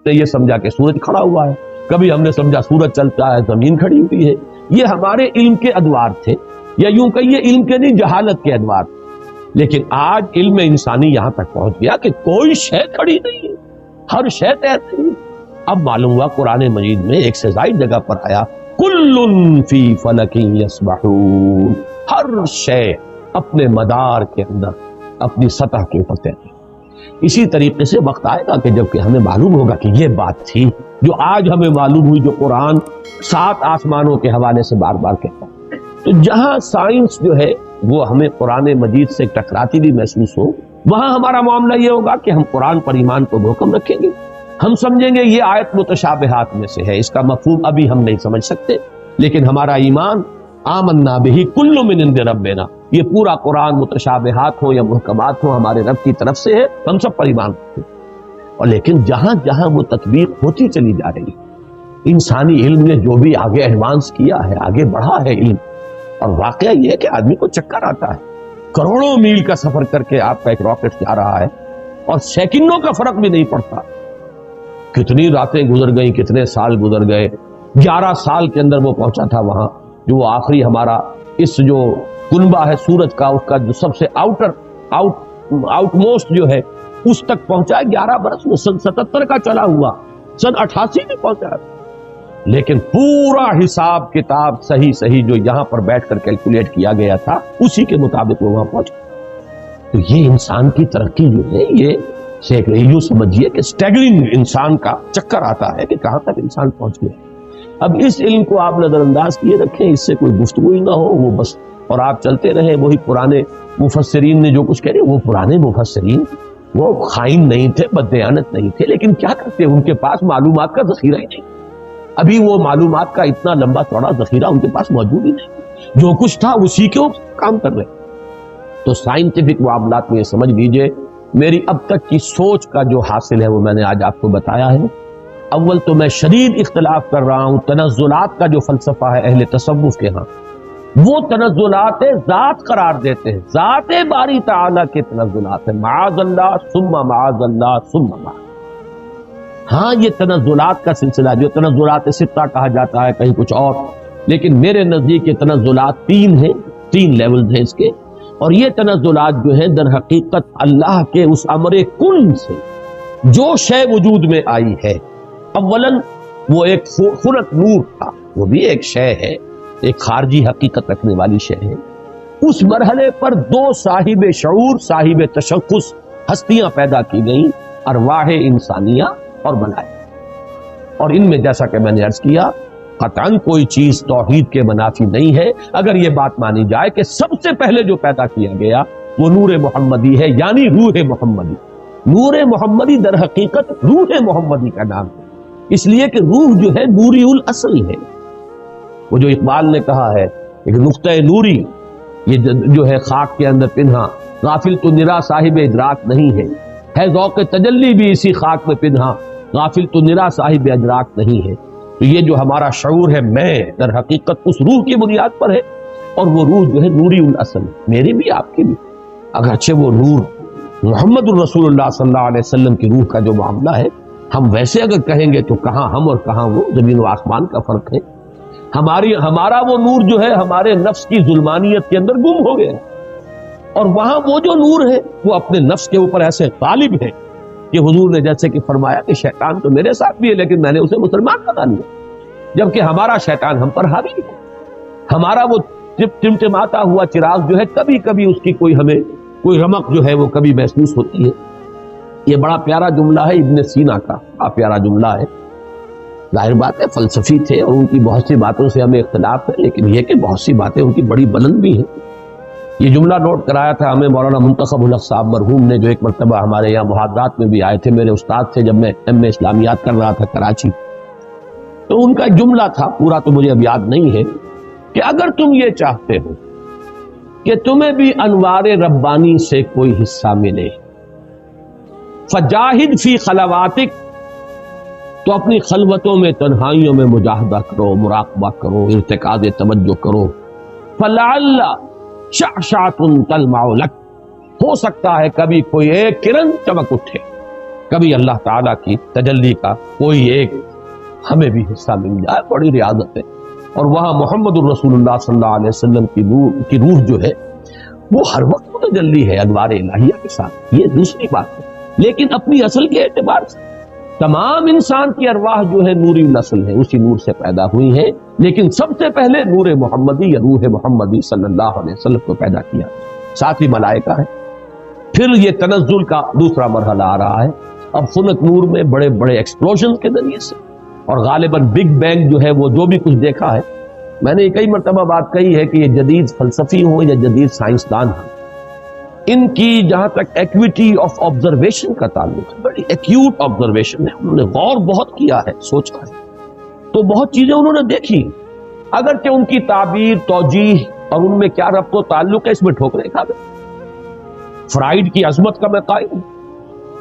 نے یہ سمجھا کہ سورج کھڑا ہوا ہے، کبھی ہم نے سمجھا سورج چلتا ہے زمین کھڑی ہوئی ہے. یہ ہمارے علم کے ادوار تھے، یا یوں کہیے علم کے نہیں جہالت کے ادوار تھے. لیکن آج علم انسانی یہاں تک پہنچ گیا کہ کوئی شے کھڑی نہیں ہے، ہر شے تیرتی ہے. اب معلوم ہوا قرآن مجید میں ایک سے زائد جگہ پر آیا کل فی فلک یسبحون، ہر شے اپنے مدار کے اندر اپنی سطح کے اوپر تیرتی. اسی طریقے سے وقت آئے گا کہ جب کہ ہمیں معلوم ہوگا کہ یہ بات تھی جو آج ہمیں معلوم ہوئی، جو قرآن 7 آسمانوں کے حوالے سے بار بار کہتا ہے. تو جہاں سائنس جو ہے وہ ہمیں قرآن مجید سے ٹکراتی بھی محسوس ہو، وہاں ہمارا معاملہ یہ ہوگا کہ ہم قرآن پر ایمان کو محکم رکھیں گے. ہم سمجھیں گے یہ آیت متشابہات میں سے ہے، اس کا مفہوم ابھی ہم نہیں سمجھ سکتے، لیکن ہمارا ایمان آمنا بہ کل من عند ربنا، یہ پورا قرآن متشابہات ہو یا محکمات ہو ہمارے رب کی طرف سے ہے، ہم سب پر ایمان رکھتے ہیں. اور لیکن جہاں جہاں وہ تطبیق ہوتی چلی جا رہی ہے، انسانی علم نے جو بھی آگے ایڈوانس کیا ہے، آگے بڑھا ہے علم، اور واقعہ یہ ہے کہ آدمی کو چکر آتا ہے. کروڑوں میل کا سفر کر کے آپ کا ایک راکٹ جا رہا ہے اور سیکنڈوں کا فرق بھی نہیں پڑتا. کتنی راتیں گزر گئیں، کتنے سال گزر گئے. 11 سال کے اندر وہ پہنچا تھا وہاں، جو وہ آخری ہمارا اس جو کنبہ ہے سورج کا، اس کا جو سب سے آؤٹ موسٹ جو ہے اس تک پہنچا ہے. 11 برس میں سن 77 کا چلا ہوا، سن 88 میں پہنچا. لیکن پورا حساب کتاب صحیح جو یہاں پر بیٹھ کر کیلکولیٹ کیا گیا تھا اسی کے مطابق وہ وہاں پہنچا. تو یہ انسان کی ترقی جو ہے، یہ یوں سمجھیے کہ سٹیگرنگ انسان کا چکر آتا ہے کہ کہاں تک انسان پہنچ گیا. اب اس علم کو آپ نظر انداز کیے رکھیں، اس سے کوئی گفتگو ہی نہ ہو، وہ بس اور آپ چلتے رہیں. وہی پرانے مفسرین نے جو کچھ کہہ رہے، وہ پرانے مفسرین وہ خائن نہیں تھے، بددیانت نہیں تھے، لیکن کیا کرتے، ان کے پاس معلومات کا ذخیرہ ہی نہیں. ابھی وہ معلومات کا اتنا لمبا چوڑا ذخیرہ ان کے پاس موجود ہی نہیں، جو کچھ تھا اسی کے اوپر کام کر رہے. تو سائنٹیفک معاملات میں یہ سمجھ لیجئے، میری اب تک کی سوچ کا جو حاصل ہے وہ میں نے آج آپ کو بتایا ہے. اول تو میں شدید اختلاف کر رہا ہوں تنزلات کا جو فلسفہ ہے اہل تصوف کے ہاں، وہ تنزلات ذات قرار دیتے ہیں، ذات باری تعالیٰ کے تنزلات ہیں، معاذ اللہ ثم معاذ اللہ ثم معاذ. ہاں یہ تنزلات کا سلسلہ جو تنزلات ستہ کہا جاتا ہے، کہیں کچھ اور، لیکن میرے نزدیک یہ تنزلات 3 ہیں، 3 لیولز ہیں اس کے. اور یہ تنزلات جو ہیں در حقیقت اللہ کے اس امر کن سے جو شے وجود میں آئی ہے. اولاً وہ ایک خلق نور تھا، وہ بھی ایک شے ہے، ایک خارجی حقیقت رکھنے والی شے ہے. اس مرحلے پر 2 صاحب شعور، صاحب تشخص ہستیاں پیدا کی گئیں، ارواح انسانیہ اور ملائکہ. اور ان میں جیسا کہ میں نے عرض کیا، قطعاً کوئی چیز توحید کے منافی نہیں ہے اگر یہ بات مانی جائے کہ سب سے پہلے جو پیدا کیا گیا وہ نور محمدی ہے، یعنی روح محمدی. نور محمدی در حقیقت روح محمدی کا نام ہے، اس لیے کہ روح جو ہے نوری الاصل ہے. وہ جو اقبال نے کہا ہے ایک نقطہ نوری، یہ جو ہے خاک کے اندر پنہا، غافل تو نرا صاحب ادراک نہیں ہے ذوق تجلی بھی اسی خاک میں پنہا، غافل تو نرا صاحب ادراک نہیں ہے. تو یہ جو ہمارا شعور ہے، میں در حقیقت اس روح کی بنیاد پر ہے، اور وہ روح جو ہے نوری الاصل، میری بھی آپ کی بھی. اگرچہ وہ نور محمد الرسول اللہ صلی اللہ علیہ وسلم کی روح کا جو معاملہ ہے، ہم ویسے اگر کہیں گے تو کہاں ہم اور کہاں وہ، زمین و آسمان کا فرق ہے. ہمارا وہ نور جو ہے ہمارے نفس کی ظلمانیت کے اندر گم ہو گیا، اور وہاں وہ جو نور ہے وہ اپنے نفس کے اوپر ایسے غالب ہے کہ حضور نے جیسے کہ فرمایا کہ شیطان تو میرے ساتھ بھی ہے لیکن میں نے اسے مسلمان بنا لیا، جبکہ ہمارا شیطان ہم پر حاوی ہے. ہمارا وہ ٹمٹماتا ہوا چراغ جو ہے کبھی کبھی اس کی ہمیں کوئی رمق جو ہے وہ کبھی محسوس ہوتی ہے. یہ بڑا پیارا جملہ ہے ابن سینا کا، بڑا پیارا جملہ ہے. ظاہر بات ہے فلسفی تھے اور ان کی بہت سی باتوں سے ہمیں اختلاف ہے، لیکن یہ کہ بہت سی باتیں ان کی بڑی بلند بھی ہیں. یہ جملہ نوٹ کرایا تھا ہمیں مولانا منتخب الحق صاحب مرحوم نے، جو ایک مرتبہ ہمارے یہاں محاضرات میں بھی آئے تھے، میرے استاد تھے جب میں ایم اے اسلامیات کر رہا تھا کراچی. تو ان کا جملہ تھا، پورا تو مجھے اب یاد نہیں ہے، کہ اگر تم یہ چاہتے ہو کہ تمہیں بھی انوار ربانی سے کوئی حصہ ملے، فجاہد فی خلواتک، تو اپنی خلوتوں میں تنہائیوں میں مجاہدہ کرو، مراقبہ کرو، ارتکاز توجہ کرو. فلعل شعشعۃ تلمع لک، ہو سکتا ہے کبھی کوئی ایک کرن چمک اٹھے، کبھی اللہ تعالیٰ کی تجلی کا کوئی ایک ہمیں بھی حصہ مل جائے، بڑی ریاضت ہے۔ اور وہاں محمد الرسول اللہ صلی اللہ علیہ وسلم کی روح جو ہے وہ ہر وقت متجلی ہے انوار الہیہ کے ساتھ، یہ دوسری بات ہے۔ لیکن اپنی اصل کے اعتبار سے تمام انسان کی ارواح جو ہے نوری الاصل ہے، اسی نور سے پیدا ہوئی ہیں، لیکن سب سے پہلے نور محمدی یا روح محمدی صلی اللہ علیہ وسلم کو پیدا کیا، ساتھ ہی ملائکہ ہے۔ پھر یہ تنزل کا دوسرا مرحلہ آ رہا ہے، اب فلک نور میں بڑے بڑے ایکسپلوژن کے ذریعے سے، اور غالباً بگ بینگ جو ہے وہ جو بھی کچھ دیکھا ہے، میں نے کئی مرتبہ بات کہی ہے کہ یہ جدید فلسفی ہوں یا جدید سائنسدان ہوں، ان کی جہاں تک ایکویٹی آف آبزرویشن کا تعلق ہے، بڑی ایکیوٹ آبزرویشن ہے، انہوں نے غور بہت کیا ہے، سوچا ہے، تو بہت چیزیں انہوں نے دیکھی، اگرچہ ان کی تعبیر، توجیہ اور ان میں کیا ربط و تعلق ہے، اس میں ٹھوکریں کھا گئے۔ فرائیڈ کی عظمت کا میں قائل ہوں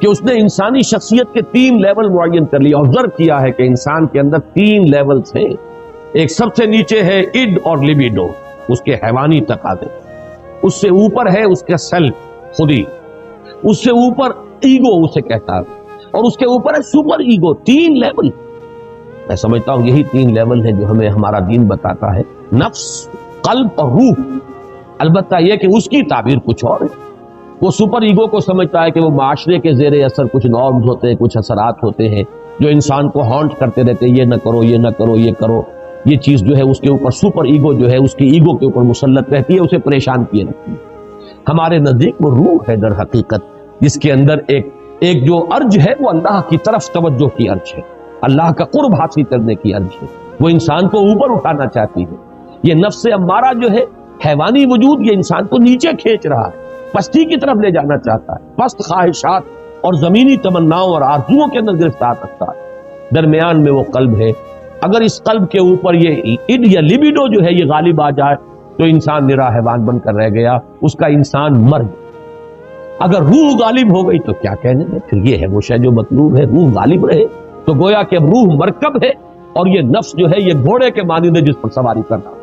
کہ اس نے انسانی شخصیت کے 3 لیول معین کر لیا، آبزرو کیا ہے کہ انسان کے اندر 3 لیولز ہیں، ایک سب سے نیچے ہے اڈ اور لیبیڈو، اس کے حیوانی تقاضے، اس سے اوپر ہے اس کا سیلف، خودی، اس سے اوپر ایگو اسے کہتا ہے، اور اس کے اوپر ہے سپر ایگو۔ 3 لیول، میں سمجھتا ہوں یہی 3 لیول ہیں جو ہمیں ہمارا دین بتاتا ہے، نفس، قلب اور روح۔ البتہ یہ کہ اس کی تعبیر کچھ اور ہے، وہ سپر ایگو کو سمجھتا ہے کہ وہ معاشرے کے زیر اثر کچھ نارمز ہوتے ہیں، کچھ اثرات ہوتے ہیں جو انسان کو ہانٹ کرتے رہتے ہیں، یہ نہ کرو، یہ نہ کرو، یہ کرو، یہ چیز جو ہے اس کے اوپر سپر ایگو جو ہے اس کی ایگو کے اوپر مسلط رہتی ہے، اسے پریشان کیے رکھتی ہے۔ ہمارے نزدیک وہ روح ہے در حقیقت، جس کے اندر ایک جو ارج ہے وہ اللہ کی طرف توجہ کی ارج ہے، اللہ کا قرب حاصل کرنے کی ارج ہے، وہ انسان کو اوپر اٹھانا چاہتی ہے۔ یہ نفس امارہ جو ہے، حیوانی وجود، یہ انسان کو نیچے کھینچ رہا ہے، پستی کی طرف لے جانا چاہتا ہے، پست خواہشات اور زمینی تمناؤں اور آرزوؤں کے اندر گرفتار رکھتا ہے۔ درمیان میں وہ قلب ہے، اگر اس قلب کے اوپر یہ اڈ یا لیبیڈو جو ہے یہ غالب آ جائے تو انسان نرا حیوان بن کر رہ گیا، اس کا انسان مر گیا۔ اگر روح غالب ہو گئی تو کیا کہنے دیں، پھر یہ ہے وہ شے جو مطلوب ہے، روح غالب رہے تو گویا کہ اب روح مرکب ہے، اور یہ نفس جو ہے یہ گھوڑے کے مانند ہے جس پر سواری کر رہا ہے۔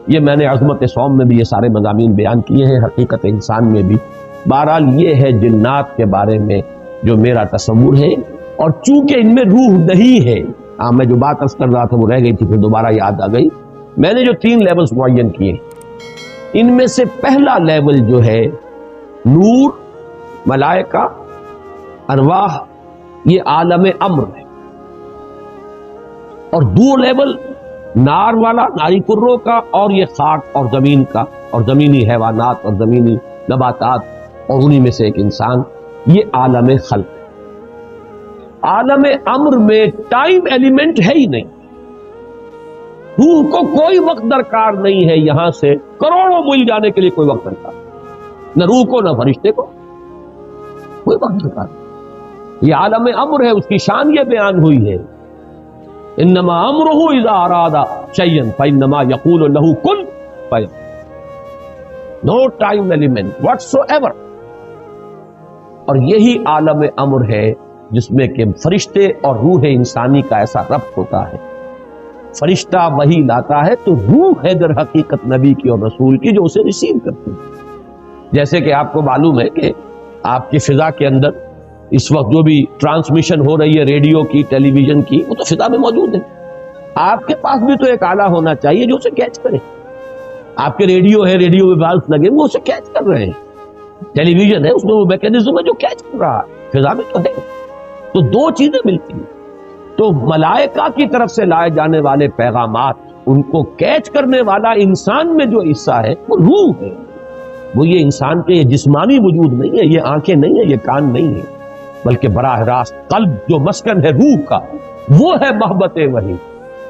یہ میں نے عظمت صوم میں بھی یہ سارے مضامین بیان کیے ہیں، حقیقت انسان میں بھی۔ بہرحال یہ ہے جنات کے بارے میں جو میرا تصور ہے، اور چونکہ ان میں روح نہیں ہے، میں جو بات عرض کر رہا تھا وہ رہ گئی تھی، پھر دوبارہ یاد آ گئی۔ میں نے جو 3 لیولز معین کیے، ان میں سے پہلا لیول جو ہے نور، ملائکہ، ارواح، یہ عالم امر ہے، اور 2 لیول نار والا، ناری کروں کا، اور یہ خاک اور زمین کا، اور زمینی حیوانات اور زمینی نباتات، اور انہی میں سے ایک انسان، یہ عالم خلق ہے۔ عالم امر میں ٹائم ایلیمنٹ ہے ہی نہیں، روح کو کوئی وقت درکار نہیں ہے، یہاں سے کروڑوں میل جانے کے لیے کوئی وقت درکار نہیں، نہ روح کو نہ فرشتے کو کوئی وقت درکار نہیں۔ یہ عالم امر ہے، اس کی شان یہ بیان ہوئی ہے، انما امرہ اذا اراد شیئا فانما یقول له کن فیکون، نو ٹائم ایلیمنٹ whatsoever۔ اور یہی عالم امر ہے جس میں کہ فرشتے اور روح انسانی کا ایسا ربط ہوتا ہے، فرشتہ وحی لاتا ہے تو روح ہے در حقیقت نبی کی اور رسول کی جو اسے ریسیو کرتی ہے۔ جیسے کہ آپ کو معلوم ہے کہ آپ کی فضا کے اندر اس وقت جو بھی ٹرانسمیشن ہو رہی ہے ریڈیو کی، ٹیلی ویژن کی، وہ تو فضا میں موجود ہے، آپ کے پاس بھی تو ایک آلہ ہونا چاہیے جو اسے کیچ کرے۔ آپ کے ریڈیو ہے، ریڈیو میں والوز لگے، وہ اسے کیچ کر رہے ہیں، ٹیلی ویژن ہے، اس میں وہ میکینزم ہے جو کیچ کر رہا ہے، فضا میں تو ہے۔ تو 2 چیزیں ملتی ہیں، تو ملائکہ کی طرف سے لائے جانے والے پیغامات، ان کو کیچ کرنے والا انسان میں جو حصہ ہے وہ روح ہے، وہ یہ انسان کے یہ جسمانی وجود نہیں ہے، یہ آنکھیں نہیں ہے، یہ کان نہیں ہے، بلکہ براہ راست قلب جو مسکن ہے روح کا، وہ ہے محبت وحی۔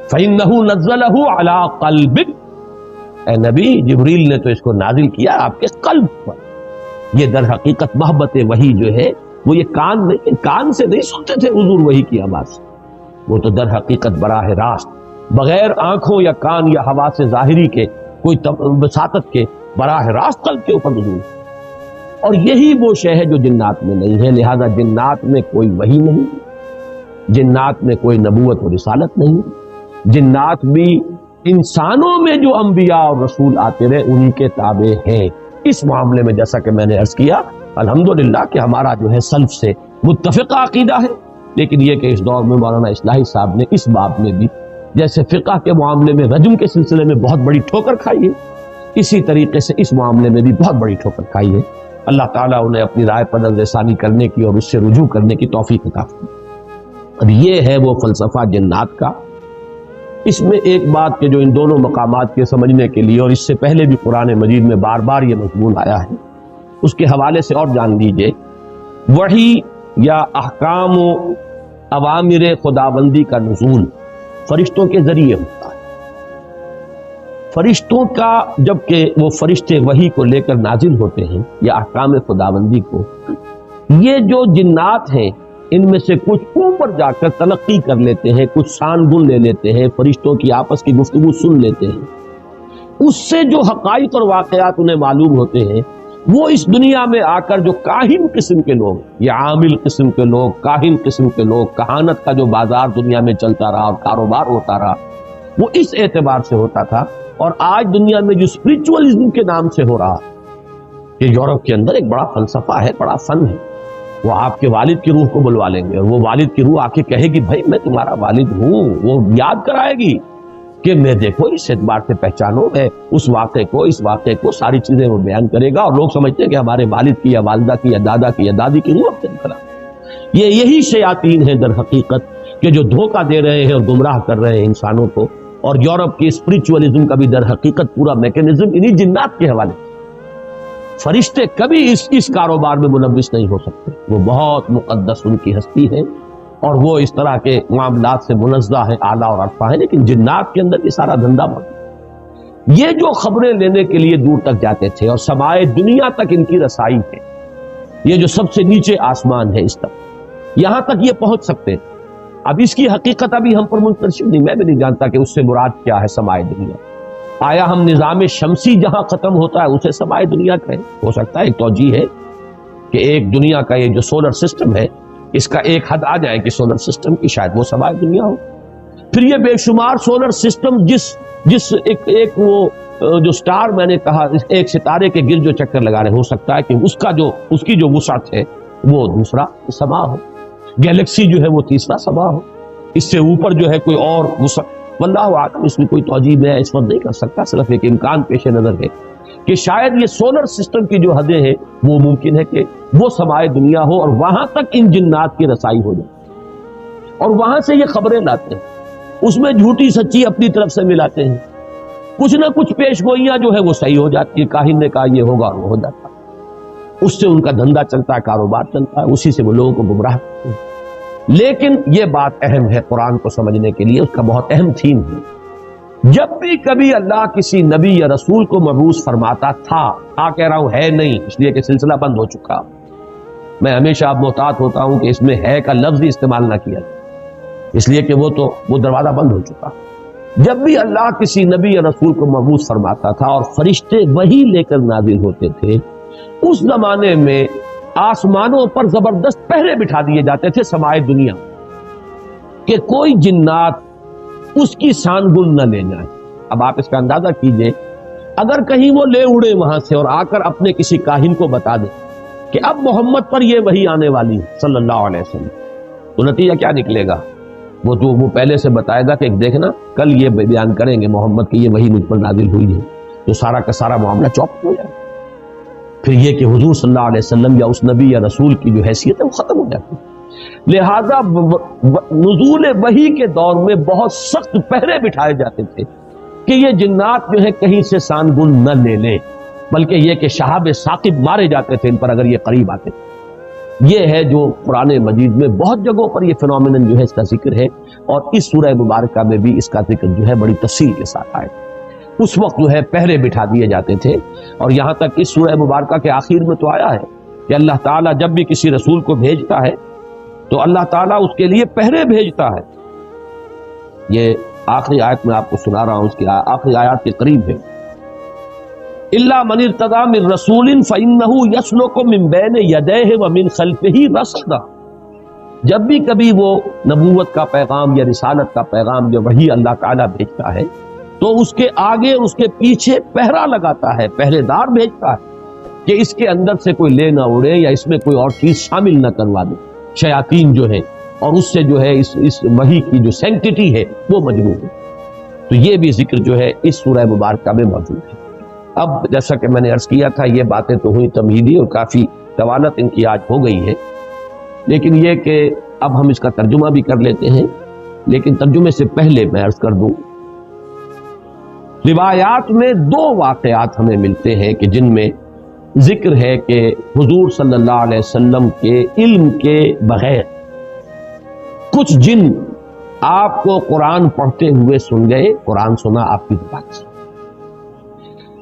فَإِنَّهُ نَزَّلَهُ عَلَىٰ قَلْبِكَ، اے نبی جبریل نے تو اس کو نازل کیا آپ کے قلب پر۔ یہ در حقیقت محبت وحی جو ہے وہ یہ کان نہیں، کان سے نہیں سنتے تھے حضور وحی کی آواز، وہ تو در حقیقت براہ راست بغیر آنکھوں یا کان یا حواس ظاہری کے کوئی وساطت کے براہ راست قلب کے اوپر نزول، اور یہی وہ شے ہے جو جنات میں نہیں ہے۔ لہذا جنات میں کوئی وحی نہیں، جنات میں کوئی نبوت و رسالت نہیں، جنات بھی انسانوں میں جو انبیاء اور رسول آتے رہے انہی کے تابع ہیں۔ اس معاملے میں جیسا کہ میں نے عرض کیا، الحمدللہ کہ ہمارا جو ہے سلف سے متفقہ عقیدہ ہے، لیکن یہ کہ اس دور میں مولانا اصلاحی صاحب نے اس باب میں بھی جیسے فقہ کے معاملے میں رجم کے سلسلے میں بہت بڑی ٹھوکر کھائی ہے، اسی طریقے سے اس معاملے میں بھی بہت بڑی ٹھوکر کھائی ہے۔ اللہ تعالیٰ انہیں اپنی رائے پر نظر ثانی کرنے کی اور اس سے رجوع کرنے کی توفیق عطا فرمائے۔ اب یہ ہے وہ فلسفہ جنات کا۔ اس میں ایک بات کہ جو ان دونوں مقامات کے سمجھنے کے لیے اور اس سے پہلے بھی قرآن مجید میں بار بار یہ مضمون آیا ہے، اس کے حوالے سے اور جان لیجئے، وحی یا احکام و اوامر خداوندی کا نزول فرشتوں کے ذریعے ہوتا ہے۔ فرشتوں کا جبکہ وہ فرشتے وحی کو لے کر نازل ہوتے ہیں یا احکام خداوندی کو، یہ جو جنات ہیں ان میں سے کچھ اوپر جا کر تلقی کر لیتے ہیں، کچھ شان گن لے لیتے ہیں، فرشتوں کی آپس کی گفتگو سن لیتے ہیں، اس سے جو حقائق اور واقعات انہیں معلوم ہوتے ہیں وہ اس دنیا میں آ کر جو کاہن قسم کے لوگ یا عامل قسم کے لوگ، کاہن قسم کے لوگ، کہانت کا جو بازار دنیا میں چلتا رہا اور کاروبار ہوتا رہا، وہ اس اعتبار سے ہوتا تھا۔ اور آج دنیا میں جو اسپرچوئلزم کے نام سے ہو رہا، یہ یورپ کے اندر ایک بڑا فلسفہ ہے، بڑا فن ہے۔ وہ آپ کے والد کی روح کو بلوا لیں گے اور وہ والد کی روح آ کے کہے گی بھائی میں تمہارا والد ہوں، وہ یاد کرائے گی کہ میں دیکھو اس اعتبار سے پہچانو، ہے اس واقعے کو ساری چیزیں وہ بیان کرے گا، اور لوگ سمجھتے ہیں کہ ہمارے والد کی یا والدہ کی یا دادا کی یا دادی کی روح اب تک کرا۔ یہی شیاطین ہیں در حقیقت کہ جو دھوکہ دے رہے ہیں اور گمراہ کر رہے ہیں انسانوں کو، اور یورپ کی اسپرچوئلزم کا بھی در حقیقت پورا میکینزم انہی جنات کے حوالے سے۔ فرشتے کبھی اس کاروبار میں ملوث نہیں ہو سکتے، وہ بہت مقدس ان کی ہستی ہے اور وہ اس طرح کے معاملات سے منزہ ہے، اعلیٰ اور عرفہ ہے، لیکن جنات کے اندر یہ سارا دھندا موجود۔ یہ جو خبریں لینے کے لیے دور تک جاتے تھے اور سمائے دنیا تک ان کی رسائی ہے، یہ جو سب سے نیچے آسمان ہے اس تک، یہاں تک یہ پہنچ سکتے ہیں۔ اب اس کی حقیقت ابھی ہم پر منتشر نہیں، میں بھی نہیں جانتا کہ اس سے مراد کیا ہے سمائے دنیا۔ آیا ہم نظام شمسی جہاں ختم ہوتا ہے اسے سمائے دنیا کہیں؟ ہو سکتا ہے ایک توجیہ ہے کہ ایک دنیا کا یہ جو سولر سسٹم ہے اس کا ایک حد آ جائے کہ سولر سسٹم کی شاید وہ سمائے دنیا ہو۔ پھر یہ بے شمار سولر سسٹم جس ایک وہ جو سٹار میں نے کہا ایک ستارے کے گرد جو چکر لگا رہے، ہو سکتا ہے کہ اس کی جو وسعت ہے وہ دوسرا سما ہو، گیلیکسی جو ہے وہ تیسرا سما ہو، اس سے اوپر جو ہے کوئی اور وسعت، واللہ اعلم، اس میں کوئی توجیہ میں اس وقت نہیں کر سکتا، صرف ایک امکان پیش نظر ہے کہ شاید یہ سولر سسٹم کی جو حدیں ہیں وہ ممکن ہے کہ وہ سمائے دنیا ہو اور وہاں تک ان جنات کی رسائی ہو جائے، اور وہاں سے یہ خبریں لاتے ہیں، اس میں جھوٹی سچی اپنی طرف سے ملاتے ہیں، کچھ نہ کچھ پیش گوئیاں جو ہے وہ صحیح ہو جاتی ہے، کاہن نے کہا یہ ہوگا اور وہ ہو جاتا ہے، اس سے ان کا دھندا چلتا ہے، کاروبار چلتا ہے، اسی سے وہ لوگوں کو گمراہ کرتے ہیں۔ لیکن یہ بات اہم ہے قرآن کو سمجھنے کے لیے، اس کا بہت اہم تھیم ہے۔ جب بھی کبھی اللہ کسی نبی یا رسول کو مبعوث فرماتا تھا، کہہ رہا ہوں ہے نہیں، اس لیے کہ سلسلہ بند ہو چکا، میں ہمیشہ اب محتاط ہوتا ہوں کہ اس میں ہے کا لفظ استعمال نہ کیا جائے، اس لیے کہ وہ دروازہ بند ہو چکا۔ جب بھی اللہ کسی نبی یا رسول کو مبعوث فرماتا تھا اور فرشتے وہی لے کر نازل ہوتے تھے، اس زمانے میں آسمانوں پر زبردست پہرے بٹھا دیے جاتے تھے سمائے دنیا، کہ کوئی جنات اس کی شان گن نہ لے جائیں۔ اب آپ اس کا اندازہ کیجئے، اگر کہیں وہ لے اڑے وہاں سے اور آ کر اپنے کسی کاہن کو بتا دیں کہ اب محمد پر یہ وحی آنے والی ہے صلی اللہ علیہ وسلم، تو نتیجہ کیا نکلے گا؟ وہ پہلے سے بتائے گا کہ دیکھنا کل یہ بیان کریں گے محمد کی یہ وحی مجھ پر نازل ہوئی ہے، تو سارا کا سارا معاملہ چوپ ہو جائے، پھر یہ کہ حضور صلی اللہ علیہ وسلم یا اس نبی یا رسول کی جو حیثیت ہے وہ ختم ہو جاتی ہے۔ لہذا نزول وحی کے دور میں بہت سخت پہرے بٹھائے جاتے تھے کہ یہ جنات جو ہے کہیں سے سان گن نہ لے لیں، بلکہ یہ کہ شہاب ثاقب مارے جاتے تھے ان پر اگر یہ قریب آتے تھے۔ یہ ہے جو قرآن مجید میں بہت جگہوں پر یہ فنومینن جو ہے اس کا ذکر ہے، اور اس سورہ مبارکہ میں بھی اس کا ذکر جو ہے بڑی تفصیل کے ساتھ آئے۔ اس وقت جو ہے پہرے بٹھا دیے جاتے تھے، اور یہاں تک اس سورہ مبارکہ کے آخر میں تو آیا ہے کہ اللہ تعالیٰ جب بھی کسی رسول کو بھیجتا ہے تو اللہ تعالیٰ اس کے لیے پہرے بھیجتا ہے۔ یہ آخری آیت میں آپ کو سنا رہا ہوں، اس کی آخری آیات کے قریب ہے، الا من ارتضى من رسول فانه يسلك من بين يديه ومن خلفه رصدا۔ جب بھی کبھی وہ نبوت کا پیغام یا رسالت کا پیغام یا وحی اللہ تعالیٰ بھیجتا ہے تو اس کے آگے اس کے پیچھے پہرا لگاتا ہے، پہرے دار بھیجتا ہے کہ اس کے اندر سے کوئی لے نہ اڑے یا اس میں کوئی اور چیز شامل نہ کروا دے۔ شیاطین جو ہیں اور اس سے جو ہے اس وحی کی جو سینکٹیٹی ہے وہ مجروح ہے. تو یہ بھی ذکر جو ہے اس سورہ مبارکہ میں موجود ہے. اب جیسا کہ میں نے عرض کیا تھا یہ باتیں تو ہوئی تمہیدی اور کافی طوالت ان کی آج ہو گئی ہے، لیکن یہ کہ اب ہم اس کا ترجمہ بھی کر لیتے ہیں. لیکن ترجمے سے پہلے میں عرض کر دوں، روایات میں دو واقعات ہمیں ملتے ہیں کہ جن میں ذکر ہے کہ حضور صلی اللہ علیہ وسلم کے علم کے بغیر کچھ جن آپ کو قرآن پڑھتے ہوئے سن گئے، قرآن سنا آپ کی زبان سے.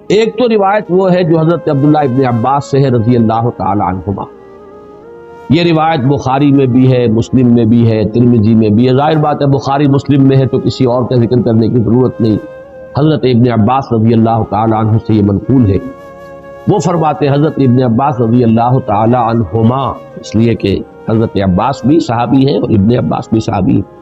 ایک تو روایت وہ ہے جو حضرت عبداللہ ابن عباس سے ہے رضی اللہ تعالی عنہما. یہ روایت بخاری میں بھی ہے، مسلم میں بھی ہے، ترمذی میں بھی ہے. ظاہر بات ہے بخاری مسلم میں ہے تو کسی اور کا ذکر کرنے کی ضرورت نہیں. حضرت ابن عباس رضی اللہ تعالی عنہ سے یہ منقول ہے. وہ فرماتے ہیں حضرت ابن عباس رضی اللہ تعالی عنہما، اس لیے کہ حضرت عباس بھی صحابی ہیں اور ابن عباس بھی صحابی ہیں.